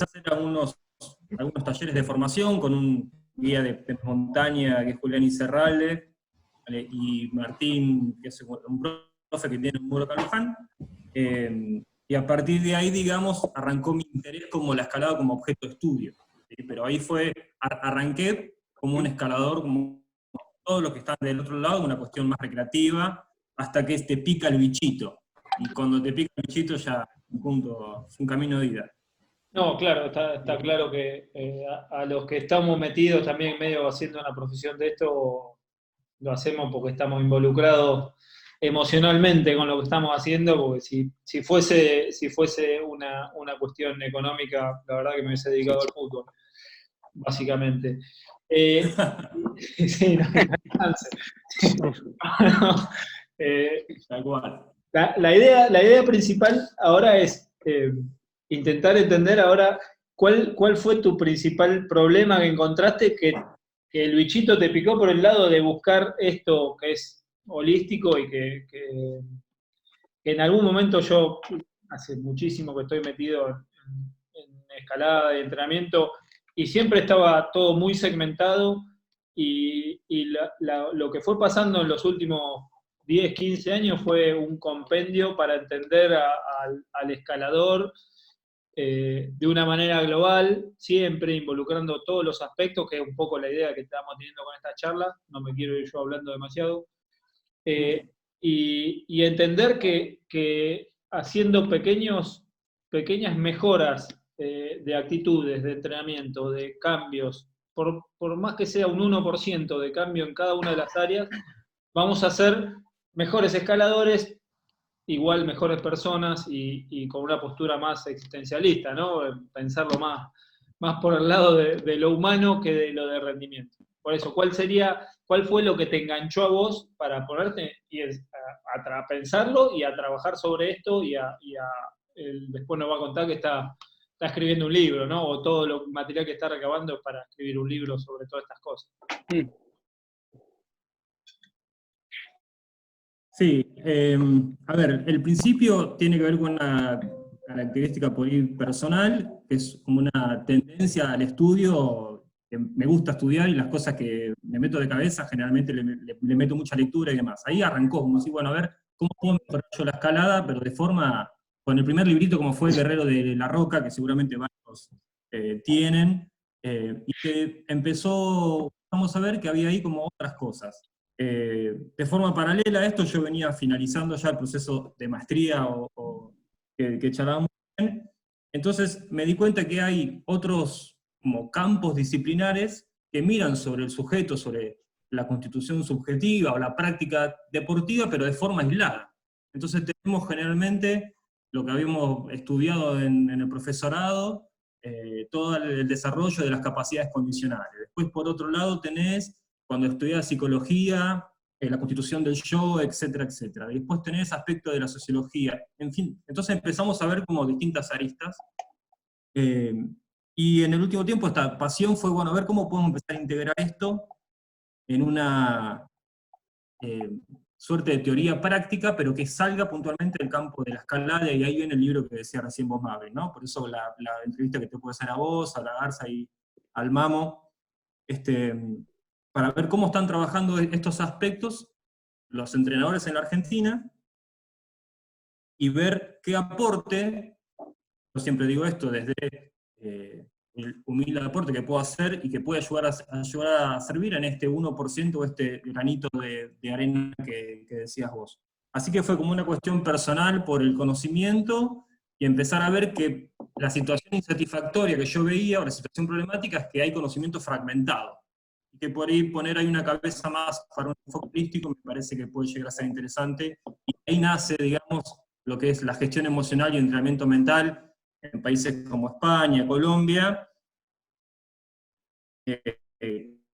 empecé a hacer algunos talleres de formación con un guía de montaña que es Julián Iserralde, ¿vale? Y Martín, que es un profe que tiene un muro Caluján. Y a partir de ahí, digamos, arrancó mi interés como la escalada como objeto de estudio. ¿Sí? Pero ahí arranqué como un escalador, como todos los que están del otro lado, una cuestión más recreativa, hasta que te pica el bichito. Y cuando te pica el bichito ya es un camino de ida. No, claro, está claro que a los que estamos metidos también medio haciendo una profesión de esto, lo hacemos porque estamos involucrados emocionalmente con lo que estamos haciendo, porque si fuese una cuestión económica, la verdad que me hubiese dedicado al fútbol, básicamente. Sí, no hay chance. No, Tal cual. la idea principal ahora es intentar entender ahora cuál fue tu principal problema que encontraste que el bichito te picó por el lado de buscar esto que es holístico y que en algún momento yo, hace muchísimo que estoy metido en escalada de entrenamiento y siempre estaba todo muy segmentado y lo que fue pasando en los últimos 10, 15 años fue un compendio para entender al escalador de una manera global, siempre involucrando todos los aspectos, que es un poco la idea que estamos teniendo con esta charla, no me quiero ir yo hablando demasiado, y entender que haciendo pequeñas mejoras de actitudes, de entrenamiento, de cambios, por más que sea un 1% de cambio en cada una de las áreas, vamos a ser mejores escaladores, igual mejores personas y con una postura más existencialista, ¿no? Pensarlo más por el lado de lo humano que de lo de rendimiento. Por eso, ¿cuál fue lo que te enganchó a vos para ponerte a pensarlo y a trabajar sobre esto después nos va a contar que está escribiendo un libro, ¿no? O todo el material que está recabando es para escribir un libro sobre todas estas cosas. Sí, a ver, el principio tiene que ver con una característica por ahí personal, que es como una tendencia al estudio, que me gusta estudiar y las cosas que me meto de cabeza generalmente le meto mucha lectura y demás. Ahí arrancó, como si, bueno, a ver, ¿cómo puedo mejorar yo la escalada? Pero de forma, con el primer librito como fue El Guerrero de la Roca, que seguramente varios tienen, y que vamos a ver que había ahí como otras cosas. De forma paralela a esto, yo venía finalizando ya el proceso de maestría que charlábamos bien. Entonces me di cuenta que hay otros como campos disciplinares que miran sobre el sujeto, sobre la constitución subjetiva o la práctica deportiva, pero de forma aislada. Entonces tenemos generalmente lo que habíamos estudiado en el profesorado, todo el desarrollo de las capacidades condicionales. Después, por otro lado, tenés cuando estudias psicología, la constitución del yo, etcétera, etcétera. Y después tenés aspectos de la sociología, en fin. Entonces empezamos a ver como distintas aristas. Y en el último tiempo esta pasión fue, bueno, a ver cómo podemos empezar a integrar esto en una suerte de teoría práctica, pero que salga puntualmente del campo de la escalada, y ahí viene el libro que decía recién vos, Mabel, ¿no? Por eso la entrevista que te puedo hacer a vos, a la Garza y al Mamo, para ver cómo están trabajando estos aspectos los entrenadores en la Argentina, y ver qué aporte, yo siempre digo esto, desde el humilde aporte que puedo hacer y que puede ayudar a servir en este 1% o este granito de arena que decías vos. Así que fue como una cuestión personal por el conocimiento y empezar a ver que la situación insatisfactoria que yo veía, o la situación problemática, es que hay conocimiento fragmentado. Y que por ahí poner ahí una cabeza más para un enfoque holístico me parece que puede llegar a ser interesante. Y ahí nace, digamos, lo que es la gestión emocional y entrenamiento mental en países como España, Colombia, que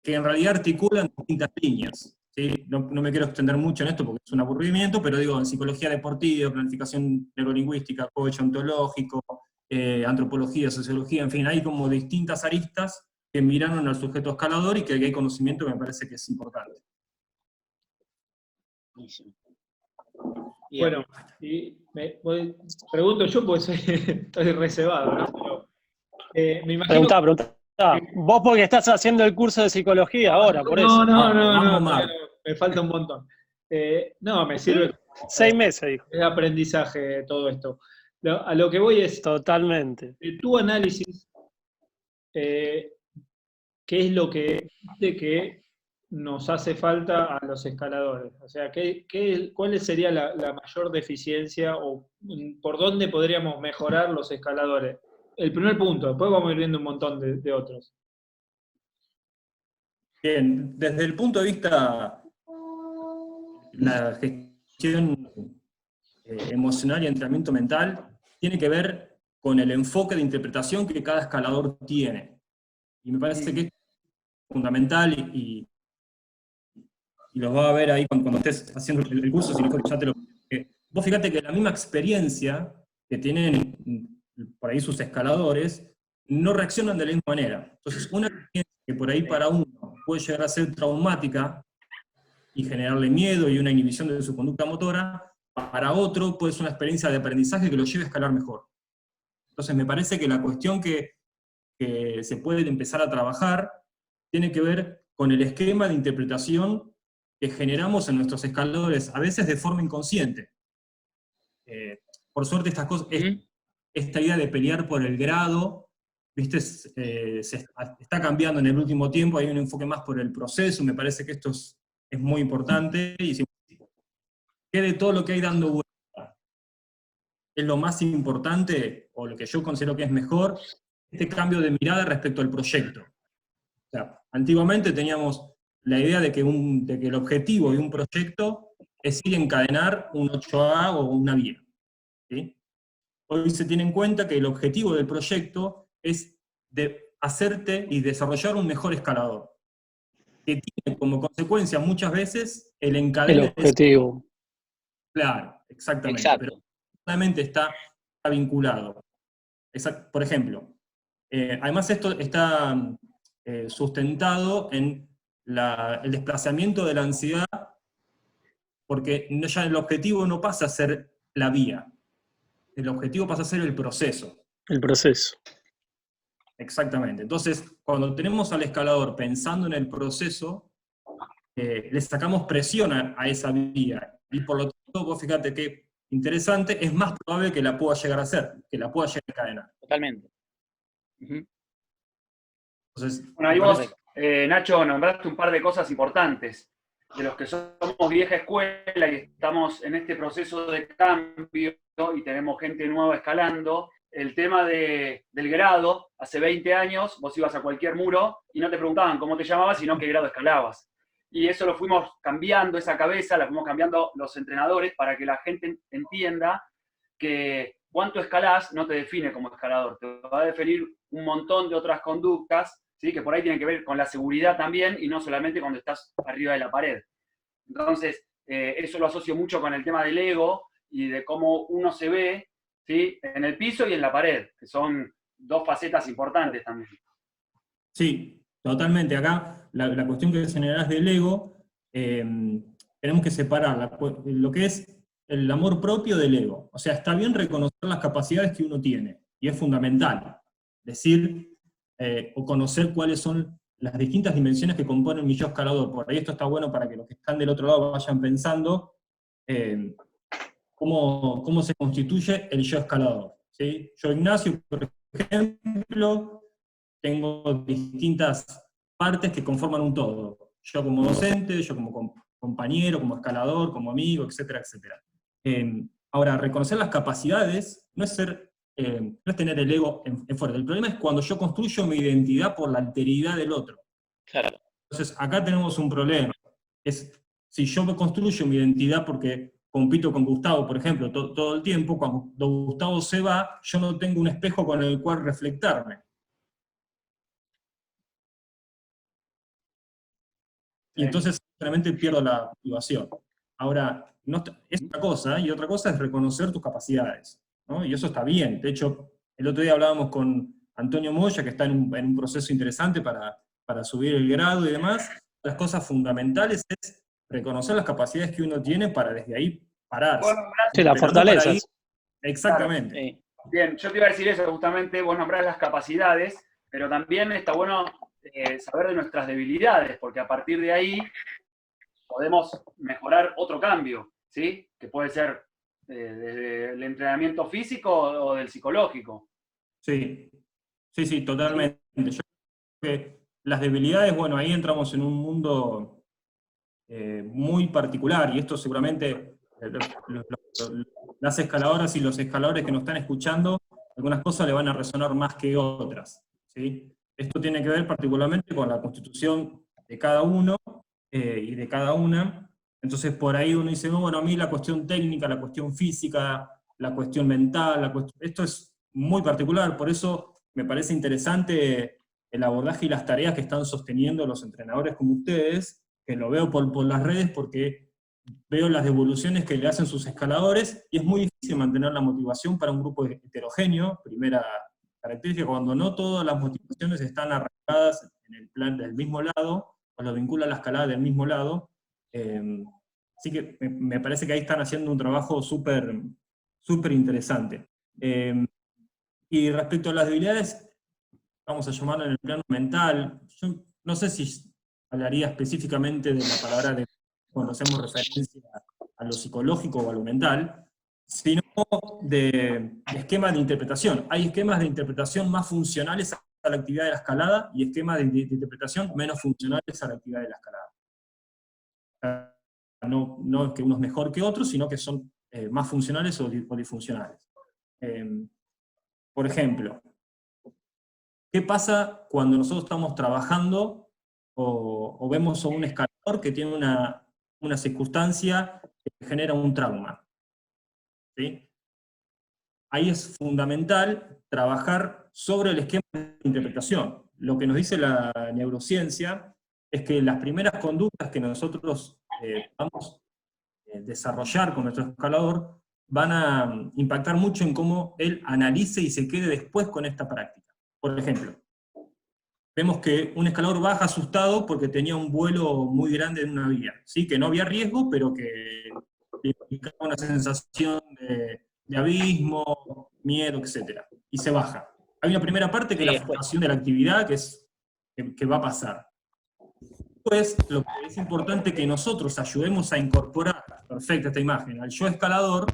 en realidad articulan distintas líneas. ¿Sí? No me quiero extender mucho en esto porque es un aburrimiento, pero digo, en psicología deportiva, planificación neurolingüística, coach ontológico, antropología, sociología, en fin, hay como distintas aristas que miraron al sujeto escalador y que hay conocimiento que me parece que es importante. Bueno, y pregunto yo porque estoy reservado, ¿no? Me imagino... Preguntá. Vos porque estás haciendo el curso de psicología ahora, por eso. No, me falta un montón. No, me sirve 6 meses, dijo. de aprendizaje todo esto. A lo que voy es, Totalmente. de tu análisis, ¿qué es lo que nos hace falta a los escaladores? O sea, ¿cuál sería la mayor deficiencia o por dónde podríamos mejorar los escaladores? El primer punto, después vamos a ir viendo un montón de otros. Bien, desde el punto de vista de la gestión emocional y entrenamiento mental, tiene que ver con el enfoque de interpretación que cada escalador tiene. Y me parece que es fundamental y los va a ver ahí cuando estés haciendo el curso, si no, ya te lo... Vos fíjate que la misma experiencia que tienen por ahí sus escaladores, no reaccionan de la misma manera. Entonces, una experiencia que por ahí para uno puede llegar a ser traumática y generarle miedo y una inhibición de su conducta motora, para otro puede ser una experiencia de aprendizaje que lo lleve a escalar mejor. Entonces, me parece que la cuestión que se puede empezar a trabajar tiene que ver con el esquema de interpretación que generamos en nuestros escaladores, a veces de forma inconsciente. Por suerte estas cosas, esta idea de pelear por el grado, ¿viste? Se está cambiando en el último tiempo, hay un enfoque más por el proceso, me parece que esto es muy importante, y que de todo lo que hay dando vuelta es lo más importante, o lo que yo considero que es mejor, este cambio de mirada respecto al proyecto. O sea, antiguamente teníamos la idea de que el objetivo de un proyecto es ir a encadenar un 8A o una vía. ¿Sí? Hoy se tiene en cuenta que el objetivo del proyecto es de hacerte y desarrollar un mejor escalador, que tiene como consecuencia muchas veces el encadene. El objetivo. Claro, exactamente. Exacto. Pero solamente está vinculado. Por ejemplo, además esto está sustentado en el desplazamiento de la ansiedad, porque ya el objetivo no pasa a ser la vía, el objetivo pasa a ser el proceso. El proceso. Exactamente. Entonces, cuando tenemos al escalador pensando en el proceso, le sacamos presión a esa vía, y por lo tanto, vos fíjate que interesante, es más probable que la pueda llegar a hacer, que la pueda llegar a encadenar. Totalmente. Entonces, bueno, ahí vos, Nacho, nombraste un par de cosas importantes. De los que somos vieja escuela y estamos en este proceso de cambio y tenemos gente nueva escalando, el tema del grado, hace 20 años vos ibas a cualquier muro y no te preguntaban cómo te llamabas, sino qué grado escalabas. Y eso lo fuimos cambiando, esa cabeza la fuimos cambiando los entrenadores para que la gente entienda que cuánto escalás no te define como escalador, te va a definir un montón de otras conductas, ¿sí? Que por ahí tienen que ver con la seguridad también y no solamente cuando estás arriba de la pared. Entonces, eso lo asocio mucho con el tema del ego y de cómo uno se ve, ¿sí? En el piso y en la pared, que son dos facetas importantes también. Sí, totalmente. Acá la cuestión que señalás del ego, tenemos que separar lo que es el amor propio del ego. O sea, está bien reconocer las capacidades que uno tiene, y es fundamental decir o conocer cuáles son las distintas dimensiones que componen mi yo escalador. Por ahí esto está bueno para que los que están del otro lado vayan pensando cómo se constituye el yo escalador. ¿Sí? Yo, Ignacio, por ejemplo, tengo distintas partes que conforman un todo. Yo como docente, yo como compañero, como escalador, como amigo, etcétera, etcétera. Ahora, reconocer las capacidades no es tener el ego en fuerte. El problema es cuando yo construyo mi identidad por la alteridad del otro. Claro. Entonces, acá tenemos un problema. Si yo me construyo mi identidad porque compito con Gustavo, por ejemplo, todo el tiempo, cuando Gustavo se va, yo no tengo un espejo con el cual reflectarme. Y entonces realmente pierdo la motivación. Ahora, es una cosa, y otra cosa es reconocer tus capacidades, ¿no? Y eso está bien. De hecho, el otro día hablábamos con Antonio Moya, que está en un proceso interesante para subir el grado y demás. Las cosas fundamentales es reconocer las capacidades que uno tiene para desde ahí pararse. Sí, las fortalezas. Exactamente. Sí. Bien, yo te iba a decir eso justamente, vos nombrás las capacidades, pero también está bueno saber de nuestras debilidades, porque a partir de ahí podemos mejorar otro cambio, ¿sí? Que puede ser desde el entrenamiento físico o del psicológico. Sí, sí, sí, totalmente. Yo creo que las debilidades, bueno, ahí entramos en un mundo muy particular, y esto seguramente las escaladoras y los escaladores que nos están escuchando, algunas cosas le van a resonar más que otras, ¿sí? Esto tiene que ver particularmente con la constitución de cada uno y de cada una. Entonces por ahí uno dice, no, bueno, a mí la cuestión técnica, la cuestión física, la cuestión mental, esto es muy particular, por eso me parece interesante el abordaje y las tareas que están sosteniendo los entrenadores como ustedes, que lo veo por las redes porque veo las devoluciones que le hacen sus escaladores, y es muy difícil mantener la motivación para un grupo heterogéneo, primera característica, cuando no todas las motivaciones están arraigadas en el plan del mismo lado, o lo vincula a la escalada del mismo lado. Así que me parece que ahí están haciendo un trabajo súper interesante. Y respecto a las debilidades, vamos a llamarlo en el plano mental, yo no sé si hablaría específicamente de la palabra de cuando hacemos referencia a lo psicológico o a lo mental, sino de esquemas de interpretación. Hay esquemas de interpretación más funcionales a la actividad de la escalada y esquemas de interpretación menos funcionales a la actividad de la escalada. No es que uno es mejor que otro, sino que son más funcionales o disfuncionales. Por ejemplo, ¿qué pasa cuando nosotros estamos trabajando o vemos a un escalador que tiene una circunstancia que genera un trauma? ¿Sí? Ahí es fundamental trabajar sobre el esquema de interpretación. Lo que nos dice la neurociencia es que las primeras conductas que nosotros vamos a desarrollar con nuestro escalador van a impactar mucho en cómo él analice y se quede después con esta práctica. Por ejemplo, vemos que un escalador baja asustado porque tenía un vuelo muy grande en una vía, ¿sí? Que no había riesgo, pero que implicaba una sensación de abismo, miedo, etc. Y se baja. Hay una primera parte que es la frustración de la actividad, que va a pasar. Después, lo que es importante que nosotros ayudemos a incorporar, perfecta esta imagen, al yo escalador,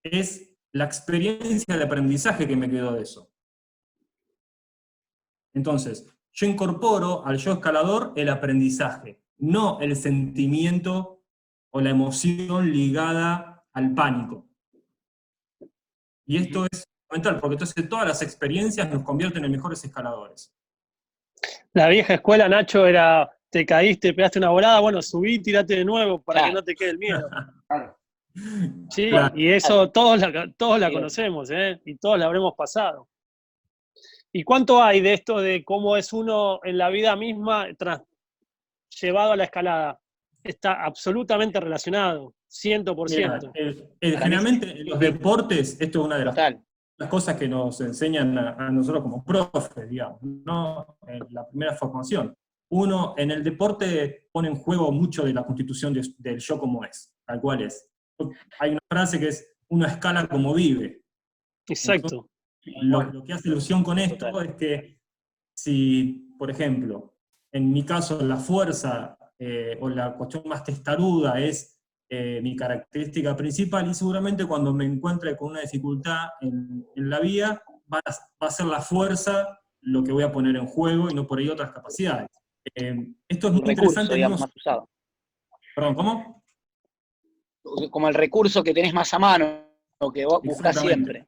es la experiencia de aprendizaje que me quedó de eso. Entonces, yo incorporo al yo escalador el aprendizaje, no el sentimiento o la emoción ligada al pánico. Y esto es fundamental, porque entonces todas las experiencias nos convierten en mejores escaladores. La vieja escuela, Nacho, era, te caíste, pegaste una volada, bueno, subí, tirate de nuevo para que no te quede el miedo. Sí, claro. Y eso todos la conocemos, y todos la habremos pasado. ¿Y cuánto hay de esto de cómo es uno en la vida misma llevado a la escalada? Está absolutamente relacionado, 100%. Mira, generalmente en los deportes, esto es una de las cosas que nos enseñan a nosotros como profes, digamos, ¿no? En la primera formación. Uno en el deporte pone en juego mucho de la constitución del yo como es, tal cual es. Hay una frase que es, uno escala como vive. Exacto. Entonces, lo que hace ilusión con esto es que si, por ejemplo, en mi caso la fuerza o la cuestión más testaruda es mi característica principal, y seguramente cuando me encuentre con una dificultad en la vía, va a ser la fuerza lo que voy a poner en juego y no por ahí otras capacidades. Esto es muy interesante. Digamos, más usado. Perdón, ¿cómo? Como el recurso que tenés más a mano, lo que vos buscás siempre.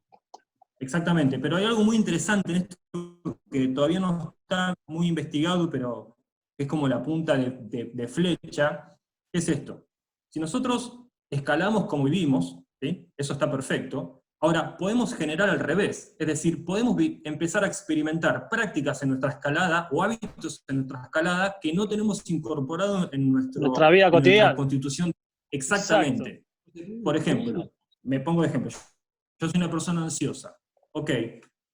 Exactamente, pero hay algo muy interesante en esto que todavía no está muy investigado, pero es como la punta de flecha. ¿Qué es esto? Si nosotros escalamos como vivimos, ¿sí? Eso está perfecto. Ahora, podemos generar al revés, es decir, podemos empezar a experimentar prácticas en nuestra escalada o hábitos en nuestra escalada que no tenemos incorporado en nuestra vida cotidiana. Nuestra constitución. Exactamente. Exacto. Por ejemplo, me pongo de ejemplo, yo soy una persona ansiosa. Ok,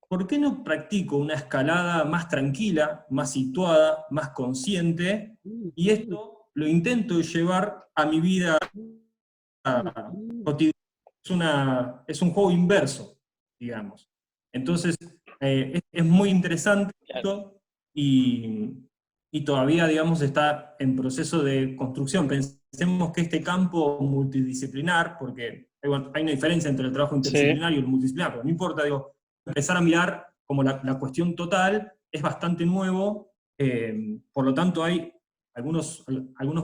¿por qué no practico una escalada más tranquila, más situada, más consciente? Y esto lo intento llevar a mi vida cotidiana. Es un juego inverso. digamos. Entonces, es muy interesante esto, y todavía, digamos, está en proceso de construcción. Pensemos que este campo multidisciplinar, porque hay una diferencia entre el trabajo interdisciplinario y el multidisciplinar, pero no importa, digo, empezar a mirar como la cuestión total es bastante nuevo, por lo tanto hay algunos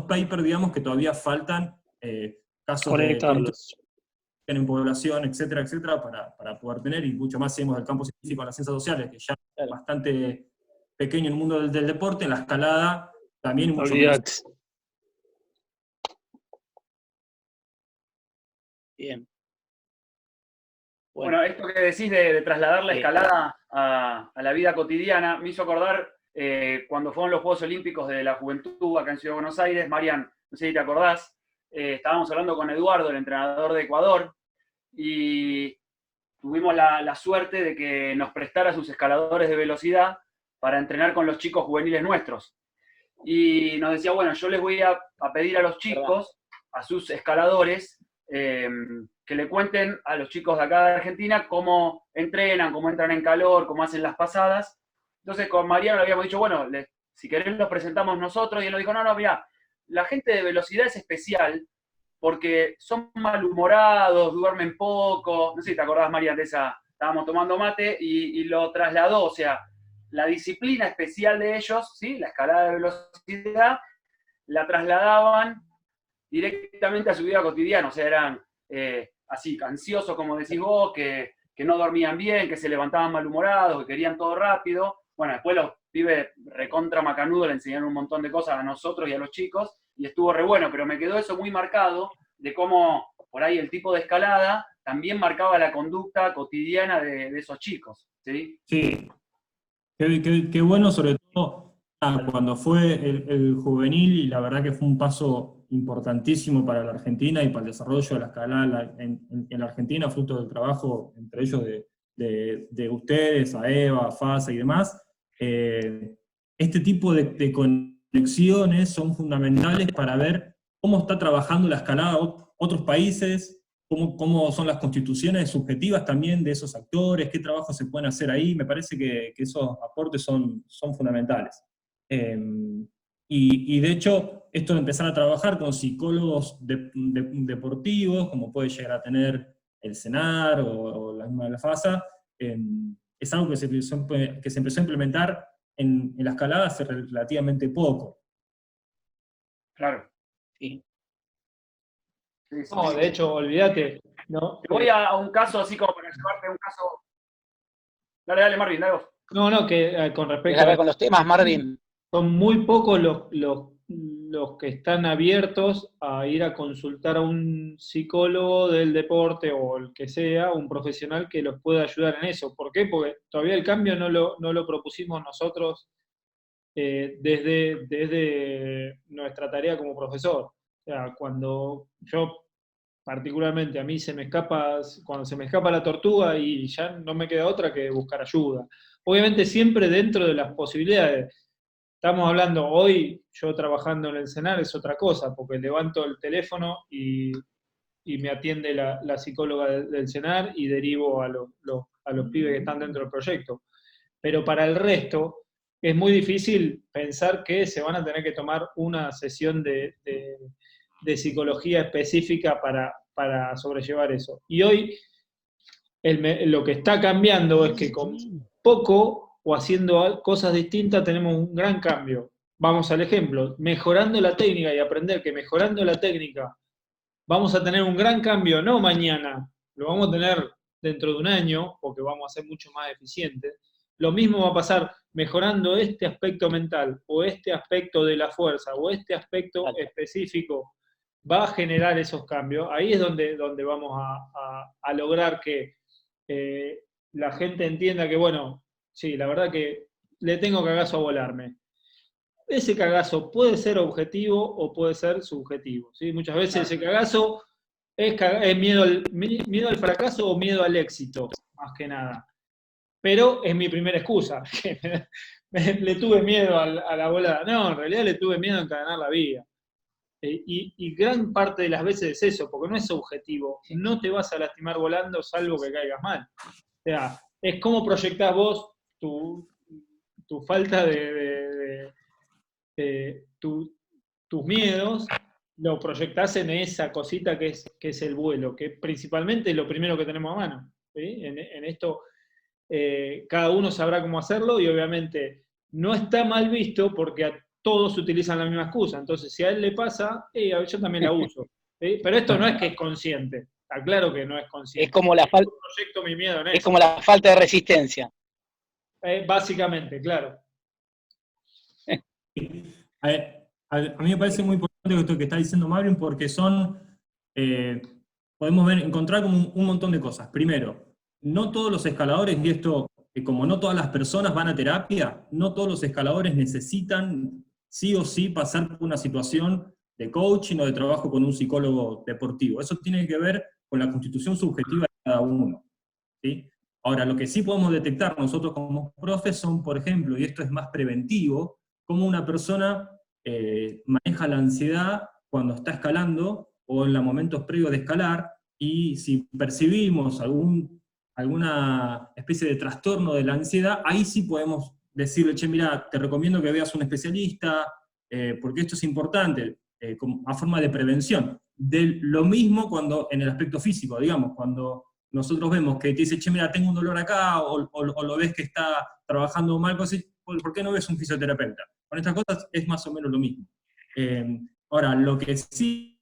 papers, digamos, que todavía faltan, casos conectarlos. en población, etcétera, etcétera, para poder tener, y mucho más si vemos del campo científico a las ciencias sociales, que ya es bastante pequeño en el mundo del deporte, en la escalada también mucho menos. Bien. Bueno, esto que decís de trasladar la escalada a la vida cotidiana, me hizo acordar cuando fueron los Juegos Olímpicos de la Juventud acá en Ciudad de Buenos Aires. Marian, no sé si te acordás, estábamos hablando con Eduardo, el entrenador de Ecuador, y tuvimos la suerte de que nos prestara sus escaladores de velocidad para entrenar con los chicos juveniles nuestros. Y nos decía, bueno, yo les voy a pedir a los chicos, a sus escaladores, que le cuenten a los chicos de acá de Argentina cómo entrenan, cómo entran en calor, cómo hacen las pasadas. Entonces con Mariano le habíamos dicho, bueno, si querés los presentamos nosotros, y él nos dijo, no, mirá, la gente de velocidad es especial porque son malhumorados, duermen poco. No sé si te acordás, Marian, de esa, estábamos tomando mate y lo trasladó, o sea, la disciplina especial de ellos, ¿sí? La escalada de velocidad, la trasladaban directamente a su vida cotidiana, o sea, eran así, ansiosos, como decís vos, que no dormían bien, que se levantaban malhumorados, que querían todo rápido. Bueno, después los pibes recontra macanudo le enseñaron un montón de cosas a nosotros y a los chicos, y estuvo re bueno, pero me quedó eso muy marcado, de cómo por ahí el tipo de escalada también marcaba la conducta cotidiana de esos chicos, ¿sí? Sí, qué bueno, sobre todo cuando fue el juvenil, y la verdad que fue un paso importantísimo para la Argentina y para el desarrollo de la escalada en la Argentina, fruto del trabajo entre ellos de ustedes, a Eva, a Fasa y demás. Este tipo de conexiones son fundamentales para ver cómo está trabajando la escalada otros países, cómo son las constituciones subjetivas también de esos actores, qué trabajo se pueden hacer ahí. Me parece que esos aportes son fundamentales. Y de hecho, esto de empezar a trabajar con psicólogos deportivos, como puede llegar a tener el CENAR o la misma de la FASA, es algo que se empezó a implementar en la escalada hace relativamente poco. Claro. Sí. No, de hecho, olvídate. No, Te voy a un caso así como para llevarte un caso. Dale, Marvin, dale vos. No, que con respecto a ver con los temas, Marvin. Son muy pocos los que están abiertos a ir a consultar a un psicólogo del deporte o el que sea, un profesional que los pueda ayudar en eso. ¿Por qué? Porque todavía el cambio no lo propusimos nosotros desde nuestra tarea como profesor. O sea, cuando yo, particularmente, a mí cuando se me escapa la tortuga y ya no me queda otra que buscar ayuda. Obviamente siempre dentro de las posibilidades. Estamos hablando hoy, yo trabajando en el CENAR es otra cosa, porque levanto el teléfono y me atiende la psicóloga del CENAR y derivo a los pibes que están dentro del proyecto. Pero para el resto es muy difícil pensar que se van a tener que tomar una sesión de psicología específica para sobrellevar eso. Y hoy lo que está cambiando es que con poco o haciendo cosas distintas tenemos un gran cambio. Vamos al ejemplo, mejorando la técnica y aprender que mejorando la técnica vamos a tener un gran cambio, no mañana, lo vamos a tener dentro de un año, porque vamos a ser mucho más eficientes. Lo mismo va a pasar mejorando este aspecto mental, o este aspecto de la fuerza, o este aspecto específico, va a generar esos cambios. Ahí es donde vamos a lograr que la gente entienda que, bueno, sí, la verdad que le tengo cagazo a volarme. Ese cagazo puede ser objetivo o puede ser subjetivo, ¿sí? Muchas veces ese cagazo es miedo al fracaso o miedo al éxito, más que nada. Pero es mi primera excusa, que le tuve miedo a la volada. No, en realidad le tuve miedo a encadenar la vida. Y gran parte de las veces es eso, porque no es objetivo. No te vas a lastimar volando salvo que caigas mal. sea, es cómo proyectás vos tu falta tus miedos, lo proyectás en esa cosita que es el vuelo, que principalmente es lo primero que tenemos a mano. ¿Sí? En esto cada uno sabrá cómo hacerlo y obviamente no está mal visto porque a todos utilizan la misma excusa. Entonces, si a él le pasa, yo también la uso. ¿Sí? Pero esto no es que es consciente. Está claro que no es consciente. Es como la falta. Proyecto mi miedo en Es eso. como la falta de resistencia. Básicamente, claro. A mí me parece muy importante esto que está diciendo Marvin, porque podemos encontrar como un montón de cosas. Primero, no todos los escaladores, y esto, como no todas las personas van a terapia, no todos los escaladores necesitan sí o sí pasar por una situación de coaching o de trabajo con un psicólogo deportivo. Eso tiene que ver con la constitución subjetiva de cada uno. ¿Sí? Ahora, lo que sí podemos detectar nosotros como profes son, por ejemplo, y esto es más preventivo, cómo una persona maneja la ansiedad cuando está escalando o en los momentos previos de escalar, y si percibimos alguna especie de trastorno de la ansiedad, ahí sí podemos decirle, che, mira, te recomiendo que veas un especialista, porque esto es importante, a forma de prevención. De lo mismo cuando en el aspecto físico, digamos, cuando nosotros vemos que te dice, che, mira, tengo un dolor acá, o lo ves que está trabajando mal, ¿por qué no ves un fisioterapeuta? Con estas cosas es más o menos lo mismo. Ahora, lo que sí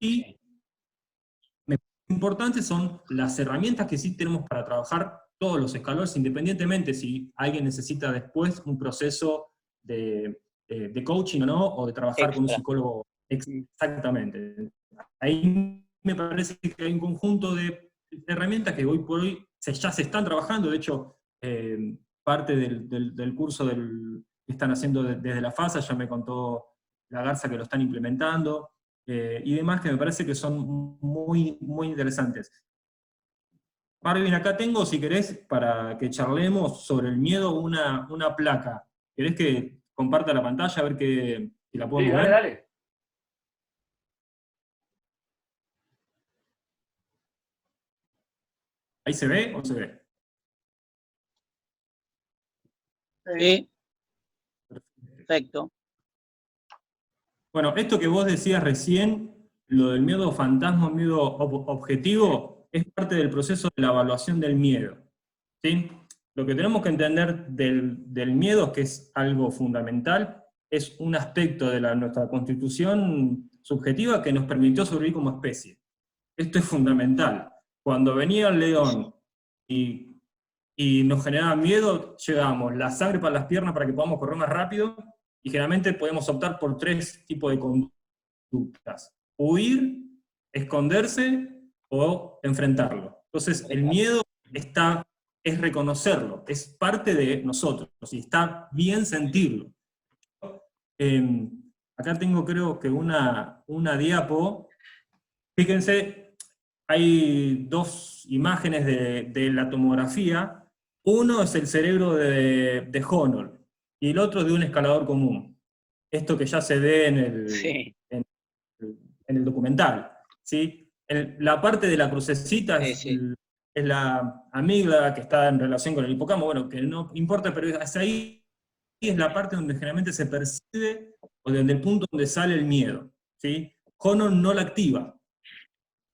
me parece importante son las herramientas que sí tenemos para trabajar todos los escalones, independientemente si alguien necesita después un proceso de coaching o no, o de trabajar con un psicólogo. Exactamente. Ahí me parece que hay un conjunto de herramientas que hoy por hoy ya se están trabajando. De hecho, parte del curso que están haciendo desde la FASA, ya me contó la Garza que lo están implementando, y demás, que me parece que son muy, muy interesantes. Marvin, acá tengo, si querés, para que charlemos sobre el miedo, una placa. ¿Querés que comparta la pantalla a ver si la podemos ver? Dale. ¿Ahí se ve o se ve? Sí. Perfecto. Bueno, esto que vos decías recién, lo del miedo fantasma, miedo objetivo, es parte del proceso de la evaluación del miedo. ¿Sí? Lo que tenemos que entender del miedo, que es algo fundamental, es un aspecto de nuestra constitución subjetiva que nos permitió sobrevivir como especie. Esto es fundamental. Cuando venía el león y nos generaba miedo, llevábamos la sangre para las piernas para que podamos correr más rápido, y generalmente podemos optar por 3 tipos de conductas: huir, esconderse o enfrentarlo. Entonces el miedo es reconocerlo, es parte de nosotros, y está bien sentirlo. Acá tengo, creo que una diapo. Fíjense, hay 2 imágenes de la tomografía. Uno es el cerebro de Honnold, y el otro de un escalador común. Esto que ya se ve en el documental. ¿Sí? La parte de la crucecita es la amígdala, que está en relación con el hipocampo, bueno, que no importa, pero hacia ahí es la parte donde generalmente se percibe, o desde el punto donde sale el miedo. ¿Sí? Honnold no la activa,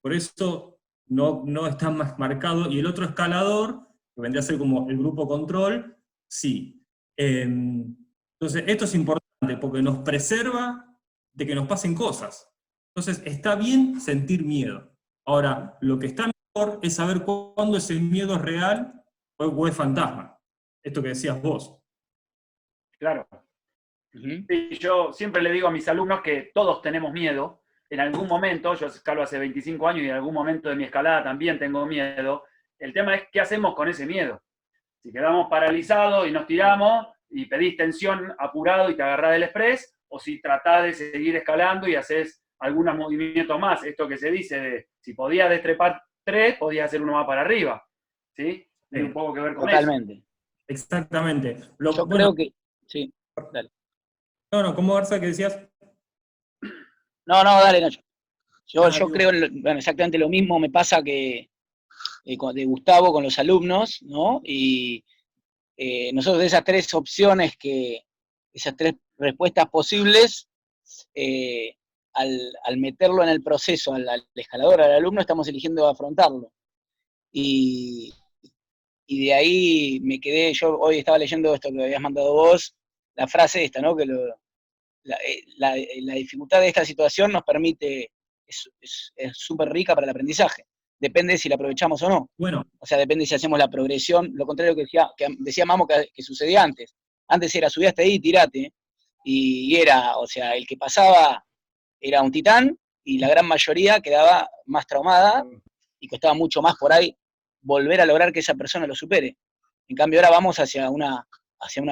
por eso no está más marcado, y el otro escalador, que vendría a ser como el grupo control, sí. Entonces, esto es importante, porque nos preserva de que nos pasen cosas. Entonces, está bien sentir miedo. Ahora, lo que está mejor es saber cuándo ese miedo es real o es fantasma. Esto que decías vos. Claro. Sí, yo siempre le digo a mis alumnos que todos tenemos miedo. En algún momento, yo escalo hace 25 años y en algún momento de mi escalada también tengo miedo. El tema es qué hacemos con ese miedo. Si quedamos paralizados y nos tiramos y pedís tensión apurado y te agarrás del express, o si tratás de seguir escalando y haces algunos movimientos más. Esto que se dice de, si podías destrepar 3, podías hacer uno más para arriba. ¿Sí? Tiene un poco que ver con Totalmente. eso. Exactamente. Yo creo que... Sí, dale. No, ¿cómo, Garza, que decías? No, dale, Nacho. Yo creo exactamente lo mismo. Me pasa que de Gustavo con los alumnos, ¿no? Y nosotros de esas 3 opciones, esas 3 respuestas posibles, al meterlo en el proceso, al escalador, al alumno, estamos eligiendo afrontarlo. Y de ahí me quedé, yo hoy estaba leyendo esto que me habías mandado vos, la frase esta, ¿no? Que la dificultad de esta situación nos permite, es súper rica para el aprendizaje. Depende si la aprovechamos o no. Bueno. O sea, depende si hacemos la progresión, lo contrario que decía Mamo que sucedía antes. Antes era subí hasta ahí, tirate, y era, o sea, el que pasaba era un titán, y la gran mayoría quedaba más traumada, y costaba mucho más por ahí volver a lograr que esa persona lo supere. En cambio, ahora vamos hacia una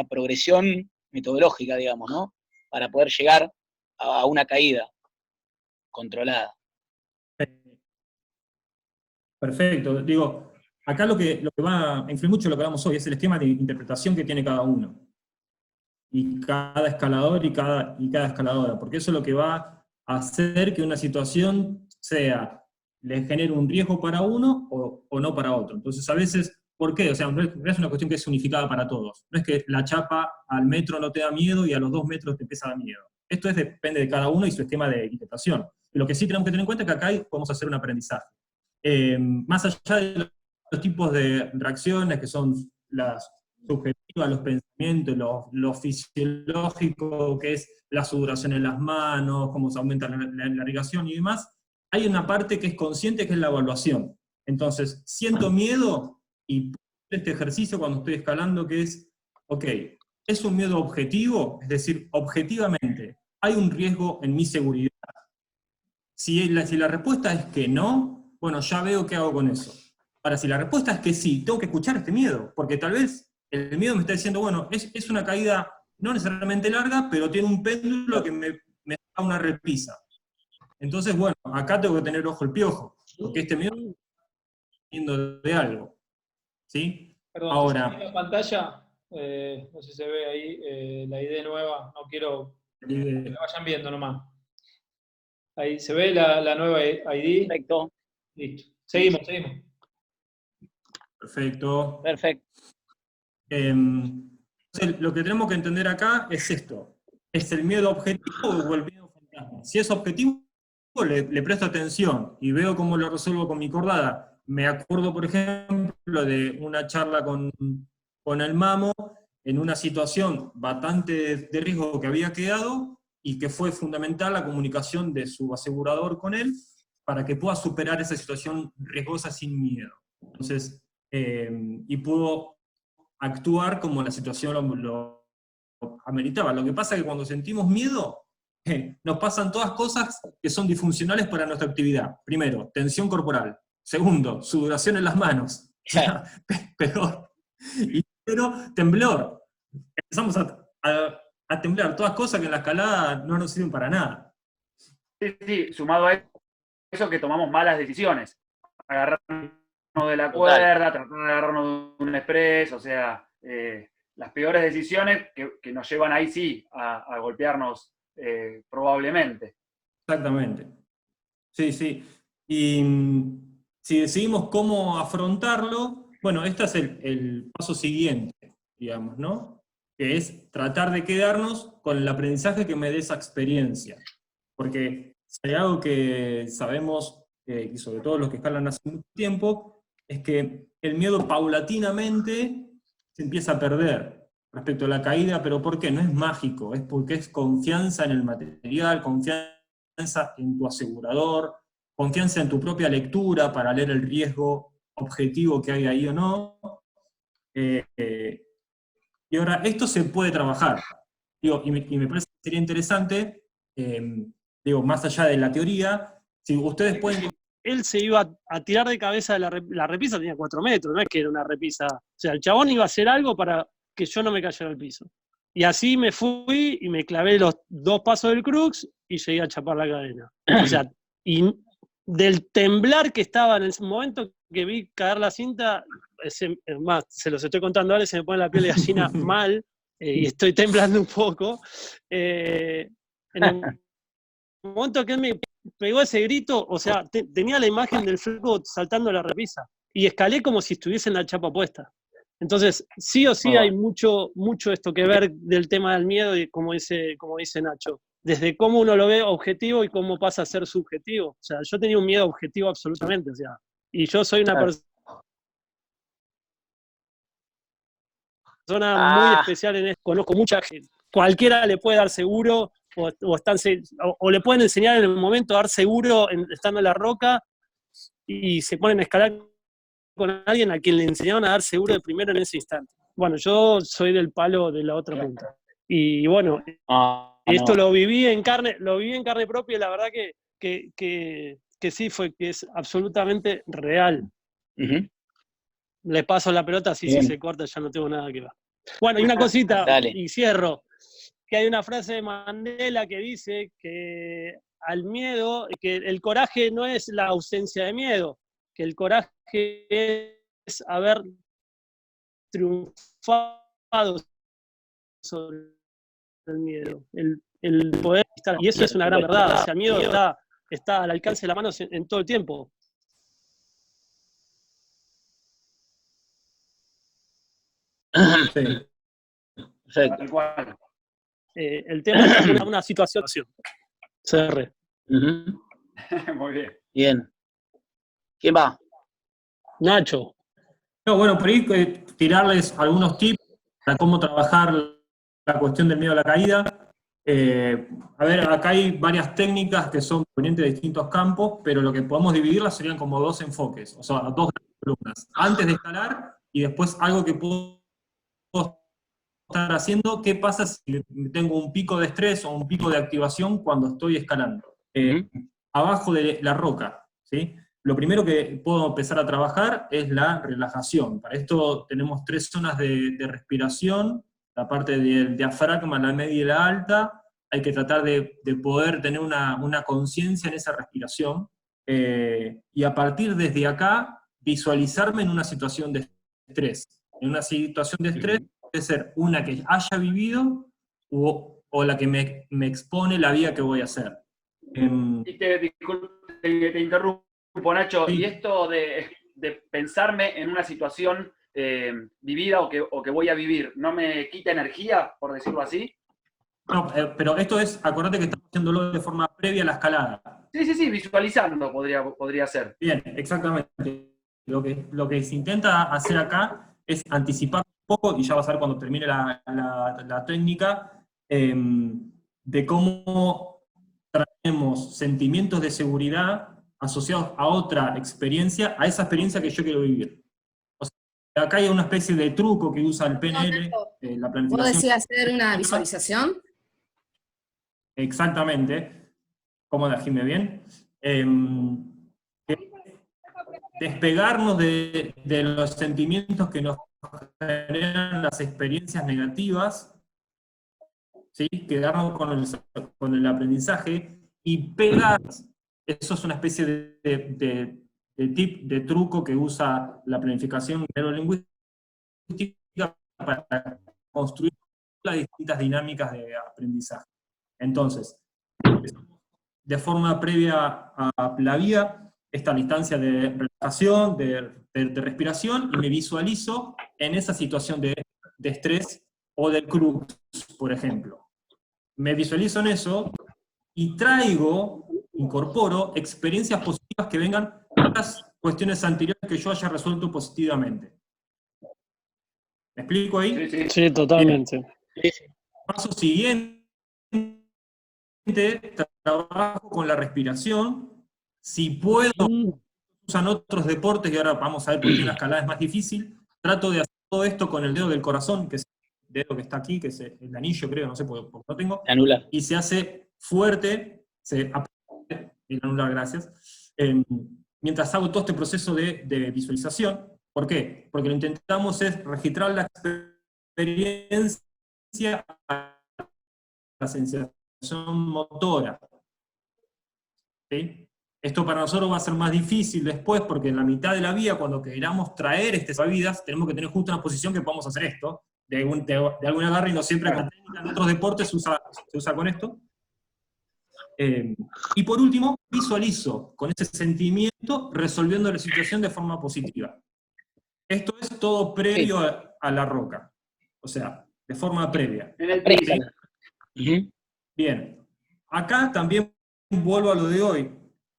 progresión metodológica, digamos, ¿no? Para poder llegar a una caída controlada. Perfecto. Digo, acá lo que va a influir mucho en lo que hablamos hoy es el esquema de interpretación que tiene cada uno. Y cada escalador y cada escaladora. Porque eso es lo que va a hacer que una situación le genere un riesgo para uno o no para otro. Entonces, a veces, ¿por qué? O sea, no es una cuestión que es unificada para todos. No es que la chapa al metro no te da miedo y a los 2 metros te empieza a dar miedo. Esto depende de cada uno y su esquema de interpretación. Lo que sí tenemos que tener en cuenta es que acá podemos hacer un aprendizaje. Más allá de los tipos de reacciones que son las subjetivas, los pensamientos, lo fisiológico, que es la sudoración en las manos, cómo se aumenta la irrigación y demás, hay una parte que es consciente, que es la evaluación. Entonces, siento miedo y este ejercicio cuando estoy escalando, que es, ok, ¿es un miedo objetivo? Es decir, objetivamente, ¿hay un riesgo en mi seguridad? Si la respuesta es que no, bueno, ya veo qué hago con eso. Ahora, si la respuesta es que sí, tengo que escuchar este miedo, porque tal vez el miedo me está diciendo, bueno, es una caída no necesariamente larga, pero tiene un péndulo que me da una repisa. Entonces, bueno, acá tengo que tener ojo el piojo, porque este miedo está viniendo de algo. ¿Sí? Perdón, ahora, en la pantalla, no sé si se ve ahí la ID nueva, no quiero que la vayan viendo nomás. Ahí se ve la nueva ID. Perfecto. Listo. Seguimos. Perfecto. Perfecto. Entonces, lo que tenemos que entender acá es esto. ¿Es el miedo objetivo o el miedo fantasma? Si es objetivo, le presto atención y veo cómo lo resuelvo con mi cordada. Me acuerdo, por ejemplo, de una charla con el Mamo en una situación bastante de riesgo que había quedado y que fue fundamental la comunicación de su asegurador con él para que pueda superar esa situación riesgosa sin miedo. Entonces, y pudo actuar como la situación lo ameritaba. Lo que pasa es que cuando sentimos miedo, nos pasan todas cosas que son disfuncionales para nuestra actividad. Primero, tensión corporal. Segundo, sudoración en las manos. O sea, peor. Y tercero, temblor. Empezamos a temblar, todas cosas que en la escalada no nos sirven para nada. Sí, sumado a eso que tomamos malas decisiones. Agarrarnos de la cuerda, tratar de agarrarnos de un express, o sea, las peores decisiones que nos llevan ahí sí a golpearnos probablemente. Exactamente. Sí. Y si decidimos cómo afrontarlo, bueno, este es el paso siguiente, digamos, ¿no? Que es tratar de quedarnos con el aprendizaje que me dé esa experiencia. Porque si hay algo que sabemos, y sobre todo los que escalan hace mucho tiempo, es que el miedo paulatinamente se empieza a perder respecto a la caída, pero ¿por qué? No es mágico, es porque es confianza en el material, confianza en tu asegurador, confianza en tu propia lectura para leer el riesgo objetivo que hay ahí o no. Y ahora, esto se puede trabajar. Digo, y me parece que sería interesante, digo, más allá de la teoría, si ustedes pueden... Él se iba a tirar de cabeza de la repisa, tenía 4 metros, no es que era una repisa. O sea, el chabón iba a hacer algo para que yo no me cayera al piso. Y así me fui y me clavé los 2 pasos del crux y llegué a chapar la cadena. O sea, y del temblar que estaba en ese momento que vi caer la cinta, es más, se los estoy contando ahora y se me pone la piel de gallina mal, y estoy temblando un poco. En el momento que él me pegó ese grito, o sea, tenía la imagen del flaco saltando la repisa. y escalé como si estuviese en la chapa puesta. Entonces, sí o sí hay mucho esto que ver del tema del miedo, y como dice Nacho, desde cómo uno lo ve objetivo y cómo pasa a ser subjetivo. O sea, yo tenía un miedo objetivo absolutamente, o sea, y yo soy una persona muy especial en esto, conozco mucha gente, cualquiera le puede dar seguro, o le pueden enseñar en el momento a dar seguro estando en la roca, y se ponen a escalar con alguien a quien le enseñaron a dar seguro de primero en ese instante. Bueno, yo soy del palo de la otra punta. Y bueno, esto lo viví en carne propia, y la verdad que sí, que es absolutamente real. Le paso la pelota, si se corta ya no tengo nada que ver. Bueno, y una cosita, y cierro, que hay una frase de Mandela que dice que al miedo, que el coraje no es la ausencia de miedo, que el coraje es haber triunfado sobre el miedo, el poder estar, y eso es una gran verdad, o sea, el miedo está al alcance de la mano en todo el tiempo. Sí. Perfecto. El tema es una situación. CR. Muy bien. Bien. ¿Quién va? Nacho. No, bueno, por ahí tirarles algunos tips para cómo trabajar la cuestión del miedo a la caída. A ver, acá hay varias técnicas que son provenientes de distintos campos, pero lo que podemos dividirlas serían como dos enfoques, o sea, dos columnas. Antes de escalar y después algo que puedo estar haciendo, ¿qué pasa si tengo un pico de estrés o un pico de activación cuando estoy escalando? Abajo de la roca, ¿sí? Lo primero que puedo empezar a trabajar es la relajación. Para esto tenemos 3 zonas de respiración, la parte del diafragma, la media y la alta. Hay que tratar de poder tener una conciencia en esa respiración, y a partir desde acá, visualizarme en una situación de estrés. En una situación de estrés puede ser una que haya vivido o la que me expone la vida que voy a hacer. Y te interrumpo, Nacho, sí. y esto de pensarme en una situación vivida o que voy a vivir, ¿no me quita energía, por decirlo así? No, pero esto es, acordate que estamos haciéndolo de forma previa a la escalada. Sí, visualizando podría ser. Bien, exactamente. Lo que se intenta hacer acá es anticipar un poco, y ya vas a ver cuando termine la técnica, de cómo traemos sentimientos de seguridad asociados a otra experiencia, a esa experiencia que yo quiero vivir. O sea, acá hay una especie de truco que usa el PNL, la planificación. ¿Vos decías hacer una visualización? Exactamente. ¿Cómo la Jime? Bien. Despegarnos de los sentimientos que nos generan las experiencias negativas, ¿sí? Quedarnos con el aprendizaje y pegar. Eso es una especie de tip, de truco que usa la planificación neurolingüística para construir las distintas dinámicas de aprendizaje. Entonces, de forma previa a la vida, está la instancia de relajación, de respiración, y me visualizo en esa situación de estrés o de crux, por ejemplo. Me visualizo en eso y incorporo experiencias positivas que vengan de las cuestiones anteriores que yo haya resuelto positivamente. ¿Me explico ahí? Sí, totalmente. Paso siguiente, trabajo con la respiración. Si puedo, usan otros deportes, y ahora vamos a ver por qué la escalada es más difícil. Trato de hacer todo esto con el dedo del corazón, que es el dedo que está aquí, que es el anillo, creo, no sé, porque no tengo. Anular. Y se hace fuerte, se aprieta el anular, gracias. Mientras hago todo este proceso de visualización. ¿Por qué? Porque lo que intentamos es registrar la experiencia a la sensación motora. ¿Sí? Esto para nosotros va a ser más difícil después, porque en la mitad de la vida, cuando queramos traer estas vidas, tenemos que tener justo una posición que podamos hacer esto, de algún agarre, y no siempre acá en otros deportes se usa con esto. Y por último, visualizo con ese sentimiento resolviendo la situación de forma positiva. Esto es todo previo a la roca, o sea, de forma previa. En el piso. Bien, acá también vuelvo a lo de hoy,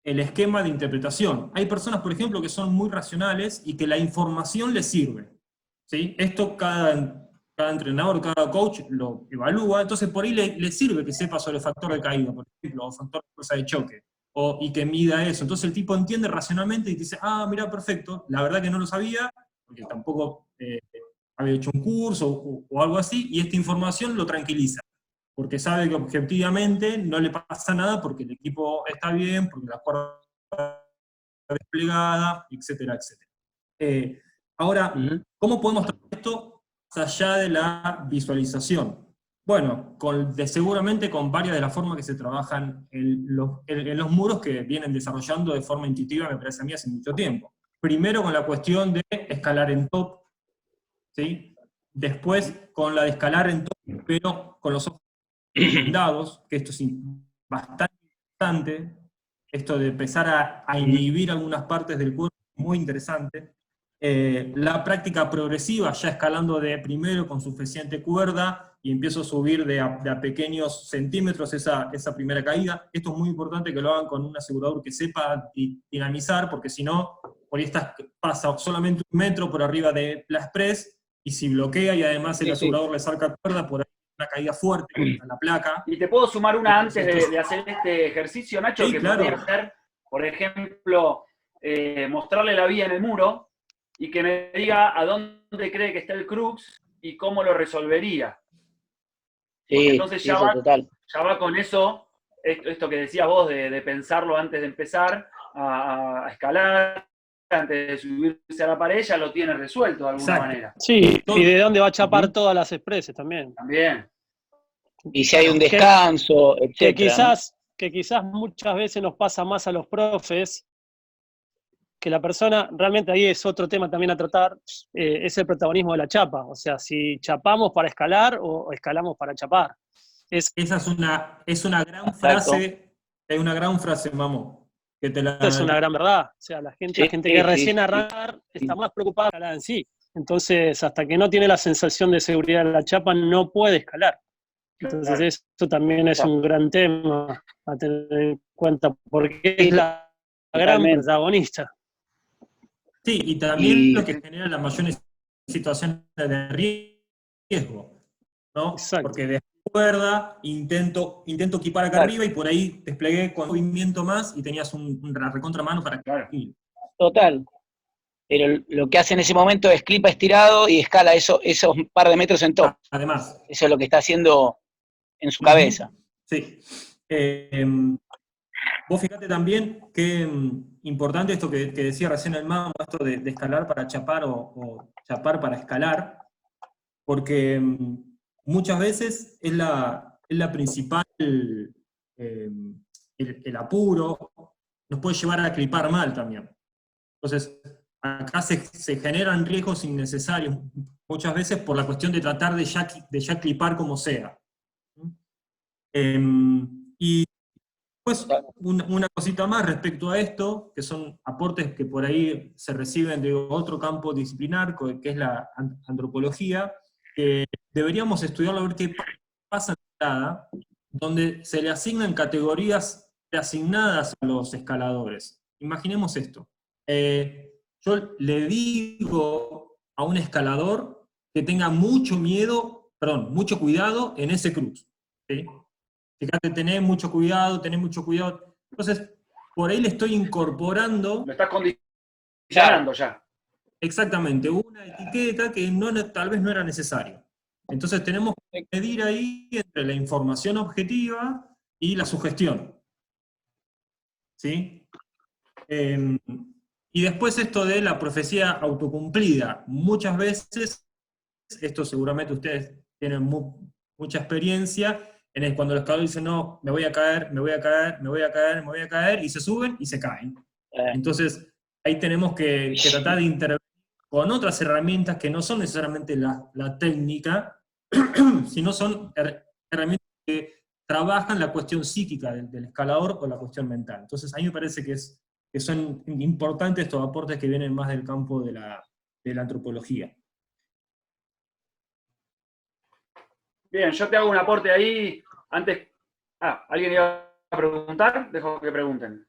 el esquema de interpretación. Hay personas, por ejemplo, que son muy racionales y que la información les sirve, ¿sí? Esto cada entrenador, cada coach lo evalúa, entonces por ahí le sirve que sepa sobre el factor de caída, por ejemplo, o factor de fuerza de choque, y que mida eso. Entonces el tipo entiende racionalmente y dice, ah, mira, perfecto, la verdad que no lo sabía, porque tampoco había hecho un curso o algo así, y esta información lo tranquiliza, porque sabe que objetivamente no le pasa nada porque el equipo está bien, porque la cuerda está desplegada, etcétera, etcétera. Ahora, ¿cómo podemos tratar esto más allá de la visualización? Bueno, seguramente con varias de las formas que se trabajan en los muros que vienen desarrollando de forma intuitiva, me parece a mí, hace mucho tiempo. Primero con la cuestión de escalar en top, ¿sí? Después con la de escalar en top, pero con los ojos vendados, que esto es bastante interesante, esto de empezar a inhibir algunas partes del cuerpo, muy interesante. La práctica progresiva, ya escalando de primero con suficiente cuerda, y empiezo a subir de a pequeños centímetros esa primera caída. Esto es muy importante que lo hagan con un asegurador que sepa dinamizar, porque si no, por ahí pasa solamente 1 metro por arriba de la express, y si bloquea y además el asegurador le saca cuerda, por ahí una caída fuerte contra la placa. Y te puedo sumar una antes de hacer este ejercicio, Nacho, sí, que claro. podría ser, por ejemplo, mostrarle la vía en el muro y que me diga a dónde cree que está el crux y cómo lo resolvería. Porque entonces ya va con eso, esto que decías vos de pensarlo antes de empezar a escalar, antes de subirse a la pared, ya lo tiene resuelto de alguna manera. Sí, y de dónde va a chapar todas las expreses también. También. Y si hay un descanso, etcétera. Que quizás muchas veces nos pasa más a los profes, que la persona, realmente ahí es otro tema también a tratar, es el protagonismo de la chapa. O sea, si chapamos para escalar o escalamos para chapar. Esa es una gran frase, Mamo. Es una gran verdad. O sea, la gente que recién arranca está más preocupada de escalar en sí. Entonces, hasta que no tiene la sensación de seguridad de la chapa, no puede escalar. Entonces, eso también es un gran tema a tener en cuenta, porque es la gran protagonista. Sí, y también lo que genera las mayores situaciones de riesgo, ¿no? Exacto. Porque de cuerda intento equipar acá arriba y por ahí desplegué con movimiento más y tenías una recontra-mano para que... Total. Pero lo que hace en ese momento es clipa estirado y escala esos par de metros en top. Además. Eso es lo que está haciendo en su cabeza. Sí. Vos fíjate también qué importante esto que decía recién el Mamo, esto de escalar para chapar o chapar para escalar, porque muchas veces es la principal, el apuro, nos puede llevar a clipar mal también. Entonces, acá se generan riesgos innecesarios, muchas veces por la cuestión de tratar de ya clipar como sea. Y pues una cosita más respecto a esto, que son aportes que por ahí se reciben de otro campo disciplinar, que es la antropología, que deberíamos estudiarlo a ver qué pasa en la donde se le asignan categorías preasignadas a los escaladores. Imaginemos esto. Yo le digo a un escalador que tenga mucho cuidado en ese cruz. ¿Sí? Fíjate, tenés mucho cuidado. Entonces, por ahí le estoy incorporando... Lo estás condicionando ya. Exactamente, una etiqueta que tal vez no era necesario. Entonces tenemos que medir ahí entre la información objetiva y la sugestión. ¿Sí? Y después esto de la profecía autocumplida. Muchas veces, esto seguramente ustedes tienen mucha experiencia, cuando los escaladores dicen, no, me voy a caer, y se suben y se caen. Entonces, ahí tenemos que tratar de intervenir con otras herramientas que no son necesariamente la técnica, sino son herramientas que trabajan la cuestión psíquica del escalador o la cuestión mental. Entonces a mí me parece que son importantes estos aportes que vienen más del campo de la antropología. Bien, yo te hago un aporte ahí. Antes, ¿alguien iba a preguntar? Dejo que pregunten.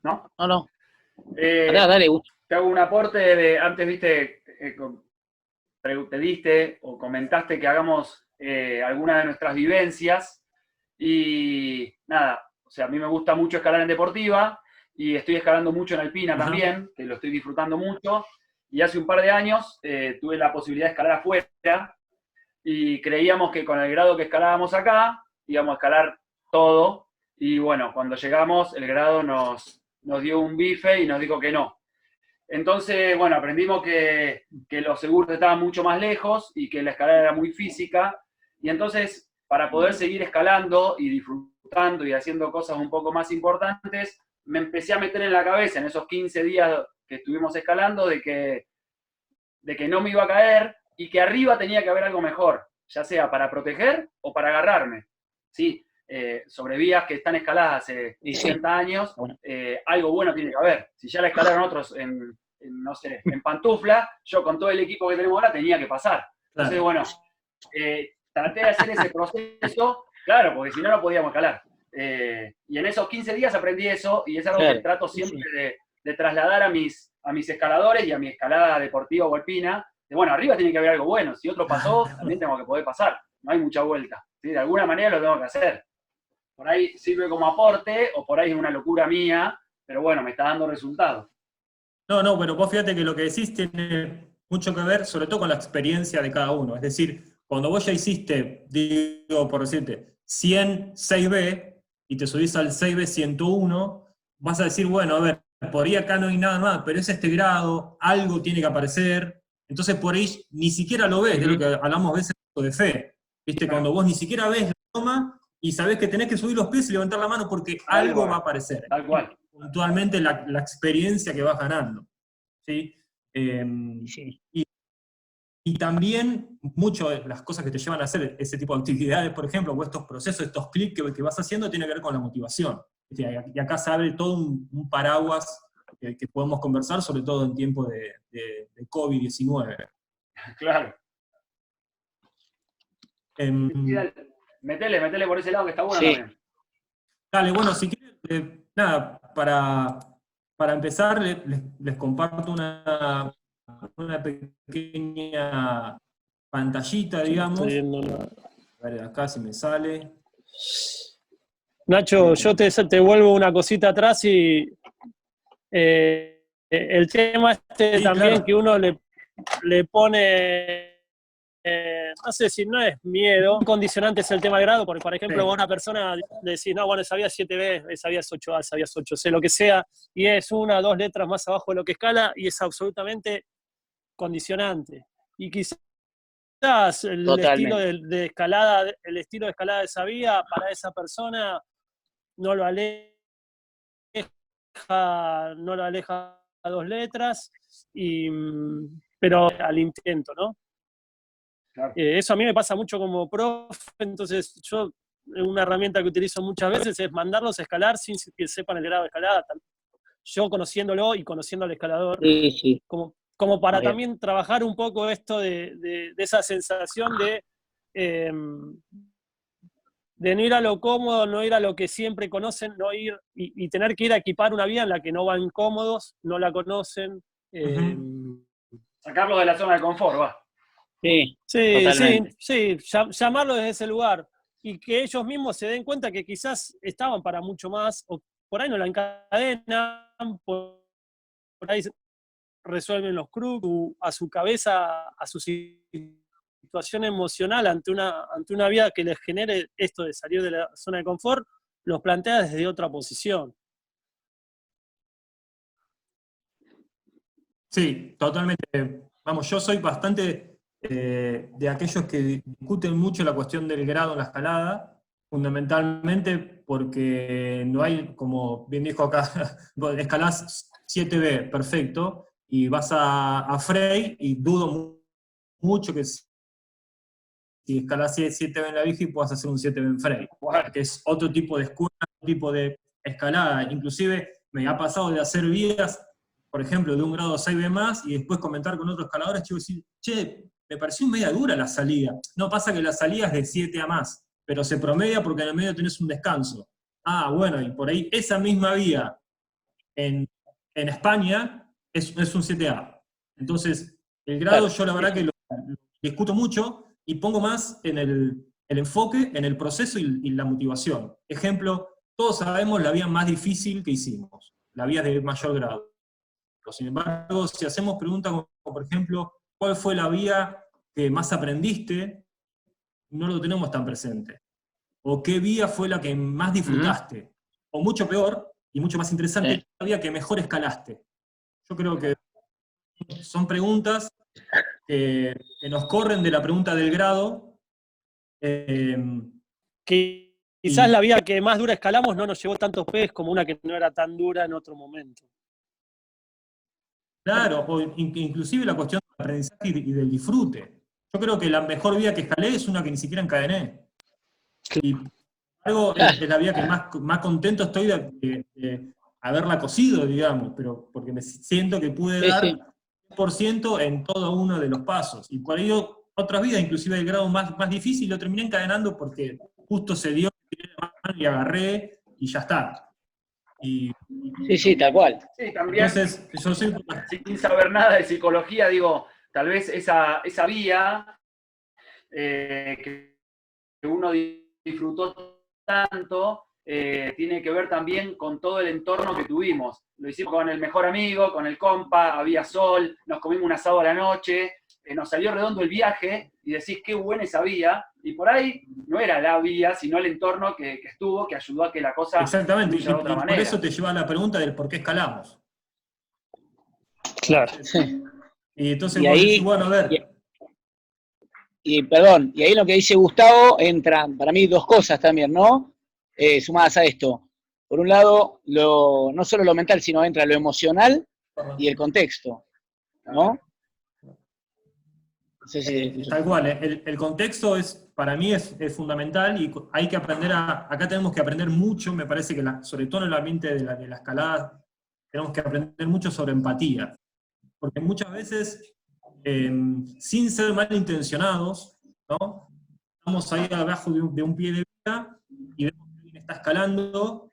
¿No? No. Dale. Te hago un aporte de, antes viste, te diste o comentaste que hagamos alguna de nuestras vivencias, y nada, o sea, a mí me gusta mucho escalar en deportiva, y estoy escalando mucho en alpina también, que lo estoy disfrutando mucho, y hace un par de años tuve la posibilidad de escalar afuera, y creíamos que con el grado que escalábamos acá, íbamos a escalar todo, y bueno, cuando llegamos, el grado nos dio un bife y nos dijo que no. Entonces, bueno, aprendimos que los seguros estaban mucho más lejos y que la escalada era muy física, y entonces, para poder seguir escalando y disfrutando y haciendo cosas un poco más importantes, me empecé a meter en la cabeza en esos 15 días que estuvimos escalando de que no me iba a caer y que arriba tenía que haber algo mejor, ya sea para proteger o para agarrarme. Sí, sobre vías que están escaladas hace 60 años, algo bueno tiene que haber. Si ya la escalaron otros no sé, en pantufla, yo con todo el equipo que tenemos ahora tenía que pasar. Entonces, bueno, traté de hacer ese proceso, claro, porque si no, no podíamos escalar. Y en esos 15 días aprendí eso, y es algo que trato siempre de trasladar a mis escaladores y a mi escalada deportiva o alpina. De, bueno, arriba tiene que haber algo bueno, si otro pasó, también tengo que poder pasar, no hay mucha vuelta. ¿Sí? De alguna manera lo tengo que hacer. Por ahí sirve como aporte, o por ahí es una locura mía, pero bueno, me está dando resultados. No, bueno, vos fíjate que lo que decís tiene mucho que ver, sobre todo con la experiencia de cada uno. Es decir, cuando vos ya hiciste, digo por decirte, 100 6B, y te subís al 6B 101, vas a decir, bueno, a ver, por ahí acá no hay nada más, pero es este grado, algo tiene que aparecer, entonces por ahí ni siquiera lo ves, de lo que hablamos a veces de fe. ¿Viste? Cuando vos ni siquiera ves la toma y sabés que tenés que subir los pies y levantar la mano porque algo va a aparecer. Tal cual. Puntualmente la experiencia que vas ganando. ¿Sí? Y también muchas de las cosas que te llevan a hacer ese tipo de actividades, por ejemplo, o estos procesos, estos clics que vas haciendo, tiene que ver con la motivación. Y acá se abre todo un paraguas que podemos conversar, sobre todo en tiempo de COVID-19. Claro. Metele por ese lado que está bueno también. Dale, bueno, si quieres, nada, para empezar les comparto una pequeña pantallita, digamos. A ver, acá si me sale. Nacho, yo te vuelvo una cosita atrás y el tema también, claro, que uno le pone, no sé si no es miedo, un condicionante es el tema de grado, porque por ejemplo a una persona le decís, no, bueno, sabías 7B, sabías 8A, sabías 8C, lo que sea, y es 1 o 2 letras más abajo de lo que escala, y es absolutamente condicionante. Y quizás el estilo de escalada, el estilo de escalada de esa vía, para esa persona no lo aleja a 2 letras, pero al intento, ¿no? Claro. Eso a mí me pasa mucho como profe, entonces yo, una herramienta que utilizo muchas veces es mandarlos a escalar sin que sepan el grado de escalada. Yo conociéndolo y conociendo al escalador, como para también trabajar un poco esto de esa sensación de no ir a lo cómodo, no ir a lo que siempre conocen, no ir y tener que ir a equipar una vía en la que no van cómodos, no la conocen. Sacarlo de la zona de confort, va. Sí, llamarlo desde ese lugar y que ellos mismos se den cuenta que quizás estaban para mucho más, o por ahí no la encadenan, por ahí resuelven los crux a su cabeza, a su situación emocional ante una vida que les genere esto de salir de la zona de confort, los plantea desde otra posición. Sí, totalmente. Vamos, yo soy bastante de aquellos que discuten mucho la cuestión del grado en la escalada, fundamentalmente porque no hay, como bien dijo acá, escalás 7B, perfecto, y vas a Frey, y dudo mucho que si escalás 7B en la bici, puedas hacer un 7B en Frey, que es otro tipo de escuela, otro tipo de escalada. Inclusive me ha pasado de hacer vías, por ejemplo, de un grado 6B más, y después comentar con otros escaladores, chico, decir, che, me pareció media dura la salida. No, pasa que la salida es de 7A más, pero se promedia porque en el medio tenés un descanso. Ah, bueno, y por ahí esa misma vía en España es un 7A. Entonces, el grado yo la verdad que lo discuto mucho y pongo más en el enfoque, en el proceso y la motivación. Ejemplo, todos sabemos la vía más difícil que hicimos, la vía de mayor grado. Sin embargo, si hacemos preguntas como, por ejemplo, ¿cuál fue la vía que más aprendiste? No lo tenemos tan presente. O ¿qué vía fue la que más disfrutaste? O mucho peor, y mucho más interesante, ¿qué vía que mejor escalaste? Yo creo que son preguntas que nos corren de la pregunta del grado. Quizás la vía que más dura escalamos no nos llevó tantos P's como una que no era tan dura en otro momento. Claro, o inclusive la cuestión del aprendizaje y del disfrute. Yo creo que la mejor vía que escalé es una que ni siquiera encadené. Y algo es la vía que más contento estoy de haberla cosido, digamos, pero porque me siento que pude dar 100% en todo uno de los pasos. Y por ello, otras vías, inclusive el grado más difícil, lo terminé encadenando porque justo se dio y agarré y ya está. Sí, tal cual. Sí, también, entonces, yo soy... sin saber nada de psicología, digo, tal vez esa vía que uno disfrutó tanto, tiene que ver también con todo el entorno que tuvimos. Lo hicimos con el mejor amigo, con el compa, había sol, nos comimos un asado a la noche, nos salió redondo el viaje, y decís qué buena esa vía, y por ahí no era la vía, sino el entorno que estuvo, que ayudó a que la cosa exactamente, fluya de otra manera. Por eso te lleva a la pregunta del por qué escalamos. Claro. Y entonces Y vos ahí, decís, bueno, a ver... Perdón, y ahí lo que dice Gustavo, entran para mí dos cosas también, ¿no? Sumadas a esto. Por un lado, no solo lo mental, sino entra lo emocional y el contexto, ¿no? Tal cual, el contexto para mí es fundamental y hay que aprender acá tenemos que aprender mucho, me parece que sobre todo en el ambiente de la escalada, tenemos que aprender mucho sobre empatía. Porque muchas veces, sin ser malintencionados, ¿no? Estamos ahí abajo de un pie de vía y vemos que alguien está escalando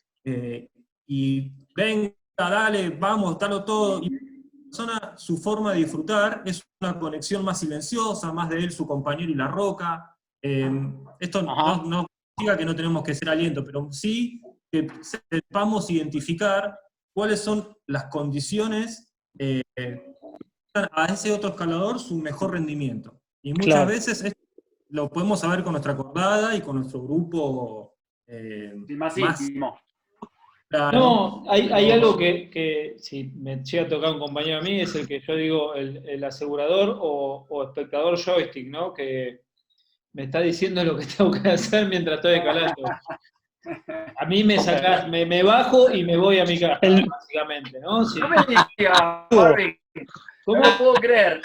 y venga, dale, vamos, dalo todo. Y persona, su forma de disfrutar es una conexión más silenciosa, más de él, su compañero y la roca. Esto no significa que no tenemos que ser aliento, pero sí que sepamos identificar cuáles son las condiciones a ese otro escalador su mejor rendimiento. Y muchas veces esto lo podemos saber con nuestra cordada y con nuestro grupo más íntimo. Claro. No, hay algo que si me llega a tocar un compañero a mí, es el que yo digo el asegurador o espectador joystick, ¿no? Que me está diciendo lo que tengo que hacer mientras estoy escalando. A mí me sacás, me bajo y me voy a mi casa, básicamente, ¿no? Sí. No me digas, Barbie. ¿Cómo no puedo creer?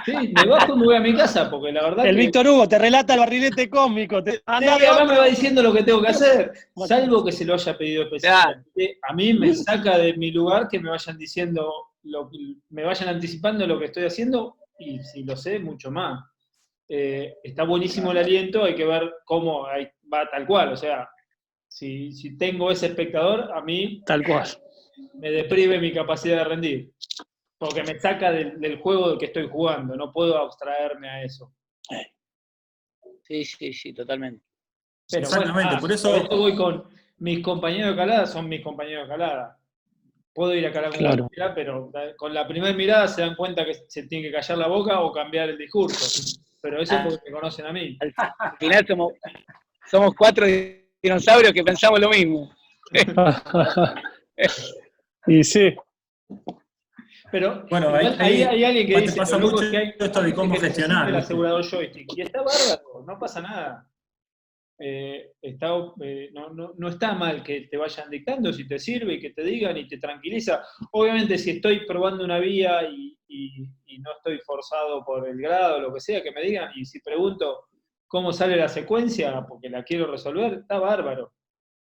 Sí, me bajo y me voy a mi casa, porque la verdad el Víctor Hugo te relata el barrilete cósmico. Además me va diciendo lo que tengo que hacer, salvo que se lo haya pedido específicamente. A mí me saca de mi lugar que me vayan diciendo, me vayan anticipando lo que estoy haciendo, y si lo sé, mucho más. Está buenísimo el aliento, hay que ver cómo va tal cual, o sea, si tengo ese espectador, a mí tal cual me deprime mi capacidad de rendir. Porque me saca del juego del que estoy jugando, no puedo abstraerme a eso. Sí, totalmente. Pero exactamente, bueno, por eso voy con mis compañeros de escalada, son mis compañeros de escalada. Puedo ir a escalar con cualquiera, pero con la primera mirada se dan cuenta que se tiene que callar la boca o cambiar el discurso. Pero eso es porque me conocen a mí. Al final somos 4 dinosaurios que pensamos lo mismo. Y sí. Pero bueno, hay alguien que dice pasa mucho que hay esto de cómo gestionar el asegurador joystick, y está bárbaro, no pasa nada. No está mal que te vayan dictando si te sirve y que te digan y te tranquiliza. Obviamente si estoy probando una vía y no estoy forzado por el grado o lo que sea, que me digan, y si pregunto, cómo sale la secuencia, porque la quiero resolver, está bárbaro.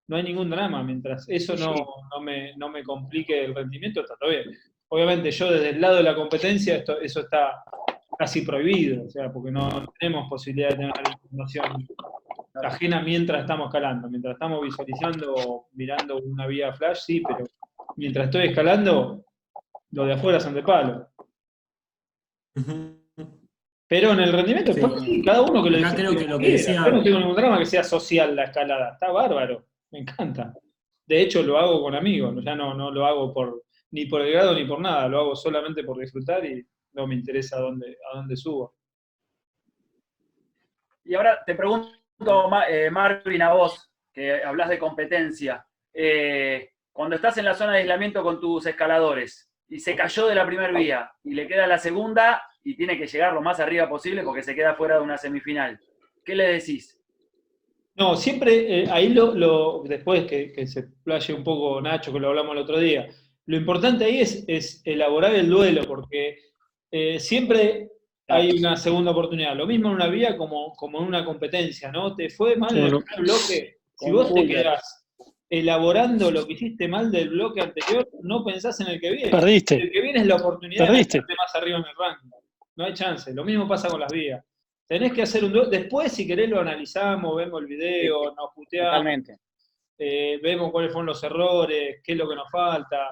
No hay ningún drama, mientras eso no me complique el rendimiento, está todo bien. Obviamente yo desde el lado de la competencia eso está casi prohibido, o sea, porque no tenemos posibilidad de tener una información ajena mientras estamos escalando. Mientras estamos visualizando o mirando una vía flash, sí, pero mientras estoy escalando, lo de afuera son de palo. Pero en el rendimiento, después, sí, cada uno que lo Acá creo que lo que decía... Yo no tengo ningún drama que sea social la escalada, está bárbaro, me encanta. De hecho, lo hago con amigos, ya no lo hago ni por el grado ni por nada, lo hago solamente por disfrutar y no me interesa a dónde subo. Y ahora te pregunto, Marvin, a vos, que hablas de competencia. Cuando estás en la zona de aislamiento con tus escaladores y se cayó de la primera vía y le queda la segunda y tiene que llegar lo más arriba posible porque se queda fuera de una semifinal, ¿qué le decís? No, siempre, ahí después que se playe un poco Nacho, que lo hablamos el otro día, lo importante ahí es elaborar el duelo, porque siempre hay una segunda oportunidad. Lo mismo en una vía como en una competencia, ¿no? Te fue mal en el primer bloque, si vos te quedás elaborando lo que hiciste mal del bloque anterior, no pensás en el que viene. Perdiste. El que viene es la oportunidad de estarte más arriba en el ranking. No hay chance. Lo mismo pasa con las vías. Tenés que hacer un duelo. Después, si querés, lo analizamos, vemos el video, nos puteamos, vemos cuáles fueron los errores, qué es lo que nos falta.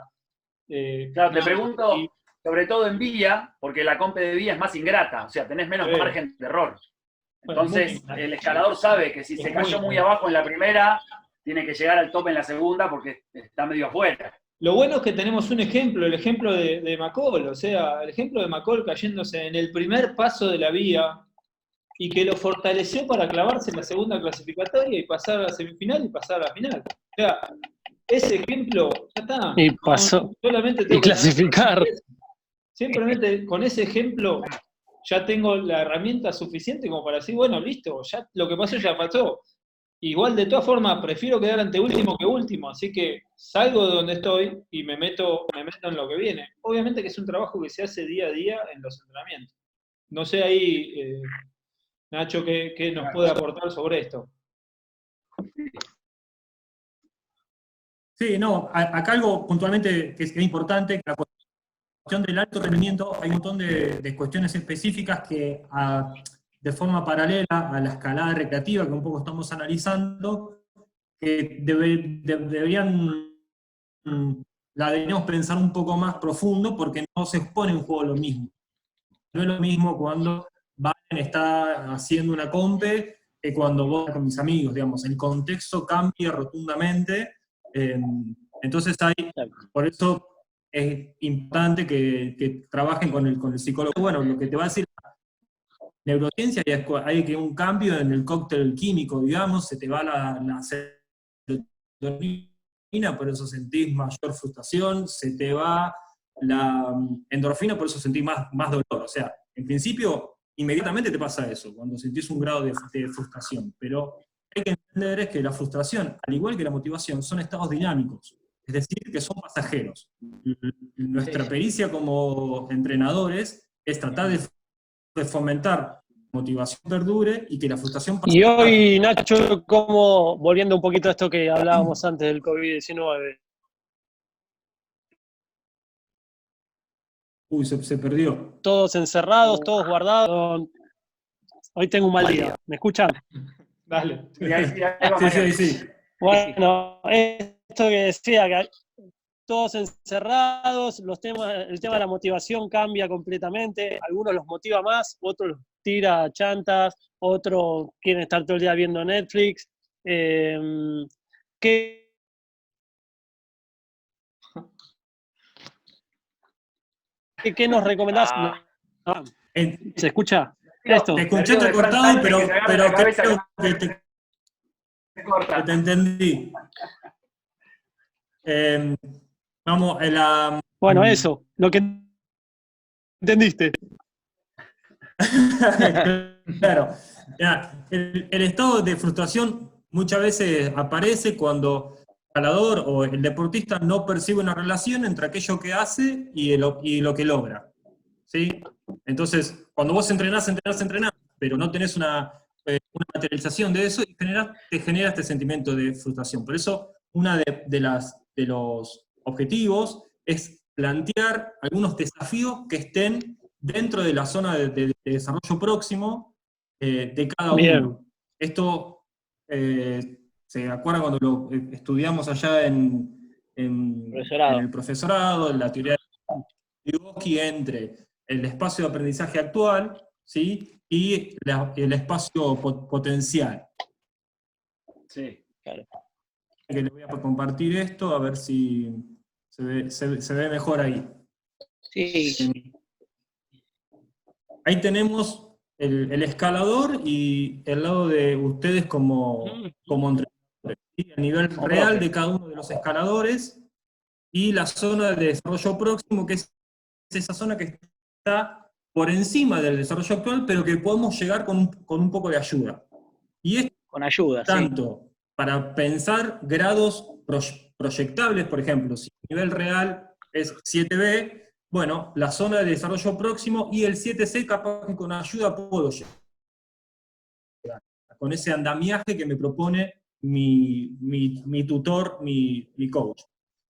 Claro, te pregunto, sobre todo en vía, porque la compe de vía es más ingrata, o sea, tenés menos margen de error. Entonces, el escalador sabe que si se cayó muy abajo en la primera, tiene que llegar al tope en la segunda porque está medio afuera. Lo bueno es que tenemos un ejemplo, el ejemplo de McCall, o sea, el ejemplo de McCall cayéndose en el primer paso de la vía y que lo fortaleció para clavarse en la segunda clasificatoria y pasar a la semifinal y pasar a la final. O sea, ese ejemplo, ya está. Y pasó. Solamente y clasificar. Simplemente con ese ejemplo ya tengo la herramienta suficiente como para decir, bueno, listo, ya lo que pasó ya pasó. Igual, de todas formas, prefiero quedar anteúltimo que último, así que salgo de donde estoy y me meto en lo que viene. Obviamente que es un trabajo que se hace día a día en los entrenamientos. No sé ahí, Nacho, qué nos puede aportar sobre esto. Sí, no, acá algo puntualmente que es importante, que la cuestión del alto rendimiento, hay un montón de cuestiones específicas que de forma paralela a la escalada recreativa que un poco estamos analizando, que la deberíamos pensar un poco más profundo porque no se expone en juego lo mismo. No es lo mismo cuando Valen está haciendo una compe que cuando vos con mis amigos, digamos, el contexto cambia rotundamente, entonces por eso es importante que trabajen con el psicólogo. Bueno, lo que te va a decir neurociencia, hay que un cambio en el cóctel químico, digamos, se te va la serotonina, por eso sentís mayor frustración, se te va la endorfina, por eso sentís más dolor. O sea, en principio, inmediatamente te pasa eso, cuando sentís un grado de frustración. Pero hay que entender es que la frustración, al igual que la motivación, son estados dinámicos. Es decir, que son pasajeros. Nuestra pericia como entrenadores es tratar de fomentar motivación perdure y que la frustración pase. Y hoy, Nacho, como volviendo un poquito a esto que hablábamos antes del COVID-19. Uy, se perdió. Todos encerrados, todos guardados. Hoy tengo un mal día. ¿Me escuchan? Dale. Sí. Bueno, esto que decía, que todos encerrados, el tema de la motivación cambia completamente, algunos los motiva más, otros los tira a chantas, otros quieren estar todo el día viendo Netflix. ¿Qué nos recomendás? ¿Se escucha? Esto. Te escuché recortado, pero creo que te entendí. Vamos, bueno, eso, lo que entendiste. Claro. El estado de frustración muchas veces aparece cuando el escalador o el deportista no percibe una relación entre aquello que hace y lo que logra. ¿Sí? Entonces, cuando vos entrenás, pero no tenés una una materialización de eso y te genera este sentimiento de frustración. Por eso, uno de los objetivos es plantear algunos desafíos que estén dentro de la zona de desarrollo próximo de cada Bien. uno. Esto se acuerda cuando lo estudiamos allá en el profesorado, en la teoría de Vygotsky, entre el espacio de aprendizaje actual, ¿sí?, y el espacio potencial. Sí. Claro. Que le voy a compartir esto, a ver si se ve mejor ahí. Sí. Ahí tenemos el escalador y el lado de ustedes como entrenadores, ¿sí? A nivel real de cada uno de los escaladores, y la zona de desarrollo próximo, que es esa zona que está por encima del desarrollo actual, pero que podemos llegar con un poco de ayuda. Y esto Con ayuda, tanto para pensar grados proyectables, por ejemplo, si el nivel real es 7B, bueno, la zona de desarrollo próximo y el 7C capaz que con ayuda puedo llegar, con ese andamiaje que me propone mi tutor, mi coach.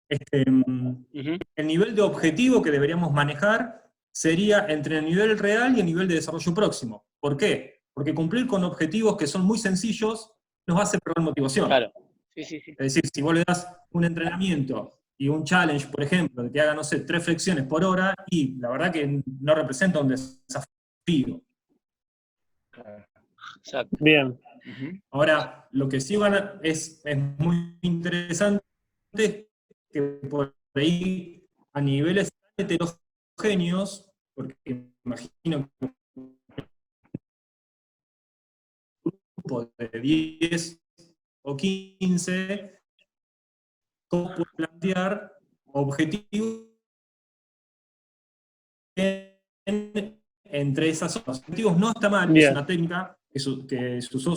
El nivel de objetivo que deberíamos manejar sería entre el nivel real y el nivel de desarrollo próximo. ¿Por qué? Porque cumplir con objetivos que son muy sencillos nos hace perder motivación. Claro. Sí. Es decir, si vos le das un entrenamiento y un challenge, por ejemplo, de que haga, no sé, 3 flexiones por hora, y la verdad que no representa un desafío. Exacto. Bien. Ahora, lo que sí es muy interesante que por ahí, a niveles heterogéneos, porque imagino que un grupo de 10 o 15, ¿cómo puedo plantear objetivos entre esas zonas? Los objetivos no está mal, es una técnica que se usó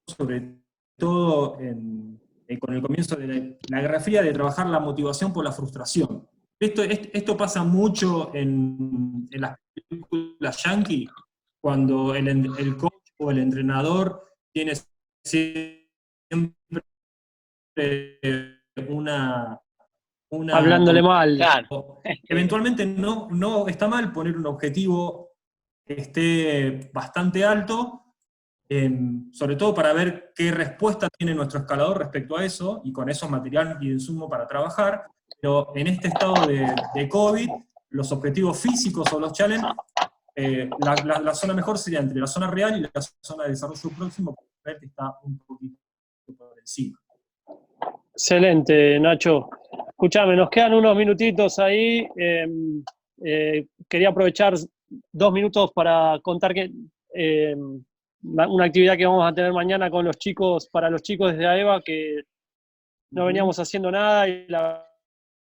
sobre todo con el comienzo de la Guerra Fría, de trabajar la motivación por la frustración. Esto pasa mucho en las películas yankee, cuando el coach o el entrenador tiene siempre una hablándole mal. Claro. Eventualmente no está mal poner un objetivo que esté bastante alto, sobre todo para ver qué respuesta tiene nuestro escalador respecto a eso, y con eso material y insumo para trabajar, pero en este estado de COVID, los objetivos físicos o los challenges, la zona mejor sería entre la zona real y la zona de desarrollo próximo, que está un poquito por encima. Excelente, Nacho. Escuchame, nos quedan unos minutitos ahí. Quería aprovechar 2 minutos para contar que una actividad que vamos a tener mañana con los chicos, para los chicos desde AEVA, que no veníamos haciendo nada, y la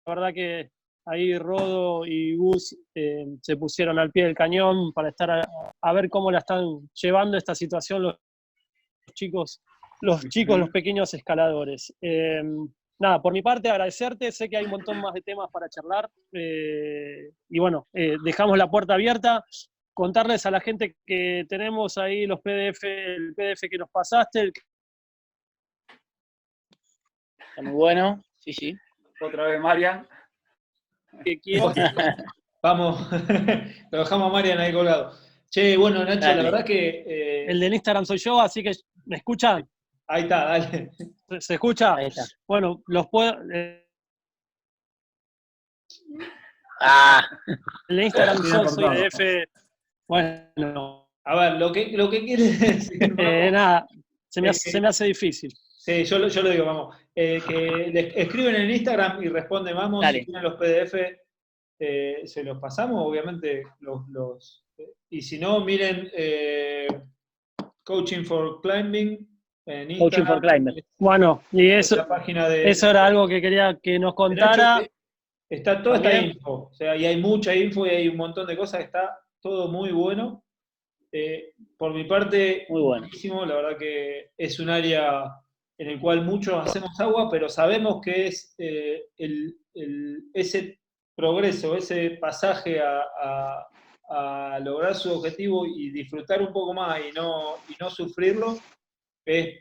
verdad que ahí Rodo y Gus se pusieron al pie del cañón para estar a ver cómo la están llevando esta situación los chicos, los pequeños escaladores. Nada, por mi parte agradecerte, sé que hay un montón más de temas para charlar, y bueno, dejamos la puerta abierta. Contarles a la gente que tenemos ahí los PDF, el PDF que nos pasaste. Está muy bueno, sí. Otra vez, Marian. Vamos, lo dejamos a Marian ahí colgado. Che, bueno, Nacho, Dale. la verdad que... El de Instagram soy yo, así que ¿me escuchan? Ahí está, dale. ¿Se escucha? Ahí está. Bueno, los puedo... el de Instagram soy PDF. Bueno. A ver, lo que quiere decir... Nada, se me hace difícil. Sí, yo lo digo, vamos. Que le escriben en Instagram y responden, vamos, Dale. si tienen los PDF, se los pasamos, obviamente, y si no, miren Coaching for Climbing en Instagram. Coaching for Climbers. Bueno, y eso, la página de, eso era algo que quería que nos contara. Nacho, está toda esta info, o sea, y hay mucha info y hay un montón de cosas, está todo muy bueno. Por mi parte, muy bueno. Buenísimo, la verdad que es un área en el cual muchos hacemos agua, pero sabemos que es ese progreso, ese pasaje a a lograr su objetivo y disfrutar un poco más y no sufrirlo, es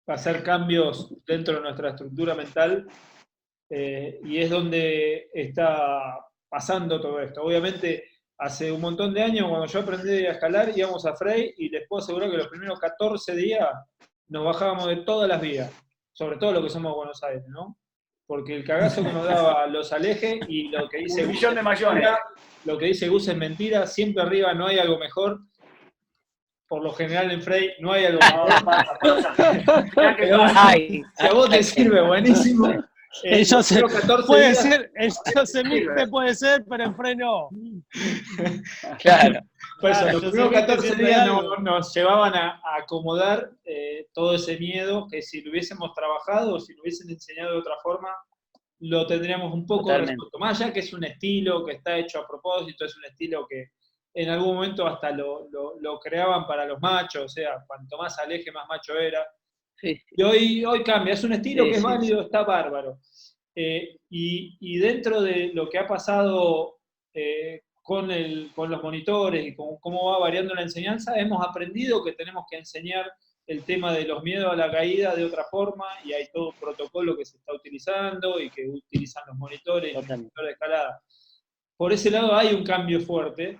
hacer cambios dentro de nuestra estructura mental, y es donde está pasando todo esto. Obviamente, hace un montón de años, cuando yo aprendí a escalar, íbamos a Frey y les puedo asegurar que los primeros 14 días nos bajábamos de todas las vías, sobre todo lo que somos Buenos Aires, ¿no? Porque el cagazo que nos daba los alejes y lo que dice un millón de mayones. Lo que dice Gus es mentira, siempre arriba no hay algo mejor. Por lo general en Frey no hay algo mejor. Si a vos te sirve, puede ser, pero en Frey no. Claro. Por eso, los primeros 14 días nos llevaban a acomodar todo ese miedo que si lo hubiésemos trabajado o si lo hubiesen enseñado de otra forma, lo tendríamos un poco resuelto. Más allá que es un estilo que está hecho a propósito, es un estilo que en algún momento hasta lo creaban para los machos, o sea, cuanto más aleje, más macho era. Sí. Y hoy cambia, es un estilo que es válido, está bárbaro. Y dentro de lo que ha pasado con los monitores y con cómo va variando la enseñanza, hemos aprendido que tenemos que enseñar el tema de los miedos a la caída de otra forma, y hay todo un protocolo que se está utilizando y que utilizan los monitores y los monitores de escalada. Por ese lado hay un cambio fuerte,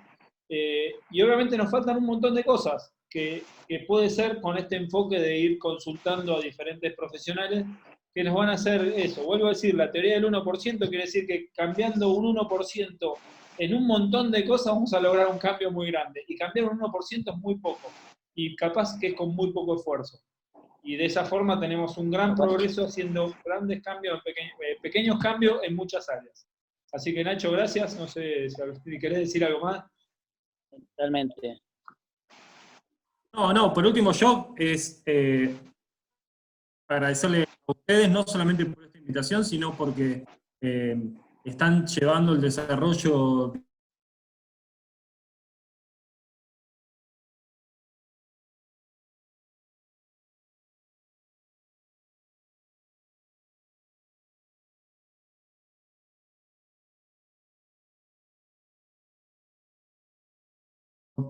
y obviamente nos faltan un montón de cosas que puede ser con este enfoque de ir consultando a diferentes profesionales que nos van a hacer eso. Vuelvo a decir, la teoría del 1% quiere decir que cambiando un 1% en un montón de cosas vamos a lograr un cambio muy grande, y cambiar un 1% es muy poco, y capaz que es con muy poco esfuerzo. Y de esa forma tenemos un gran progreso haciendo grandes cambios, pequeños cambios en muchas áreas. Así que Nacho, gracias. No sé si querés decir algo más. Totalmente. No, por último yo es agradecerle a ustedes, no solamente por esta invitación, sino porque están llevando el desarrollo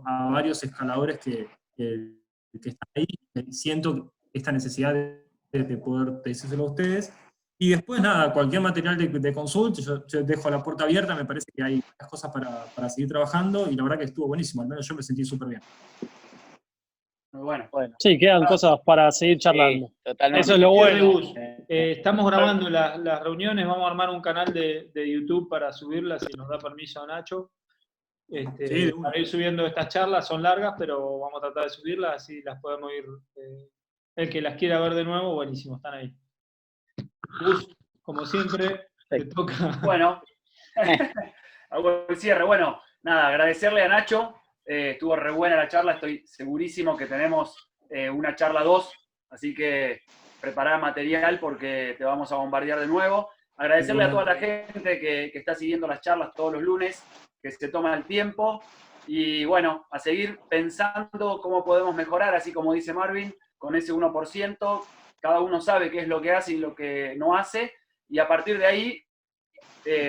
a varios escaladores que están ahí. Siento esta necesidad de poder decírselo a ustedes. Y después, nada, cualquier material de consulta, yo dejo la puerta abierta, me parece que hay muchas cosas para seguir trabajando, y la verdad que estuvo buenísimo, al menos yo me sentí súper bien. Muy bueno. Sí, quedan cosas para seguir charlando. Sí, totalmente. Eso es lo bueno. Estamos grabando las reuniones, vamos a armar un canal de YouTube para subirlas, si nos da permiso Nacho. Para ir subiendo estas charlas, son largas, pero vamos a tratar de subirlas, así las podemos ir. El que las quiera ver de nuevo, buenísimo, están ahí. Gus, como siempre, te toca. Bueno, hago el cierre. Bueno, nada, agradecerle a Nacho. Estuvo re buena la charla, estoy segurísimo que tenemos una charla 2, así que prepará material porque te vamos a bombardear de nuevo. Agradecerle a toda la gente que está siguiendo las charlas todos los lunes, que se toma el tiempo, y bueno, a seguir pensando cómo podemos mejorar, así como dice Marvin, con ese 1%, cada uno sabe qué es lo que hace y lo que no hace, y a partir de ahí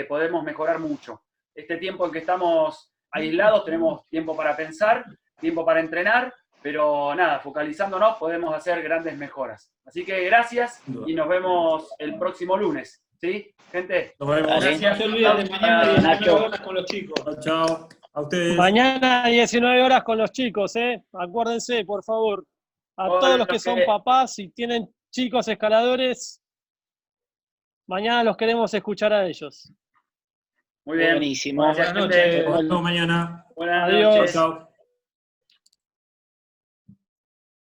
podemos mejorar mucho. Este tiempo en que estamos aislados tenemos tiempo para pensar, tiempo para entrenar, pero nada, focalizándonos podemos hacer grandes mejoras. Así que gracias y nos vemos el próximo lunes. ¿Sí, gente? Nos vemos. Gracias. No se olviden de mañana 19 horas con los chicos. Chao. A ustedes. Mañana 19 horas con los chicos, Acuérdense, por favor. A todos los que son papás y tienen chicos escaladores, mañana los queremos escuchar a ellos. Muy bien. Buenísimo. Buenas noches. Nos vemos mañana. Buenas Adiós. noches. Chao.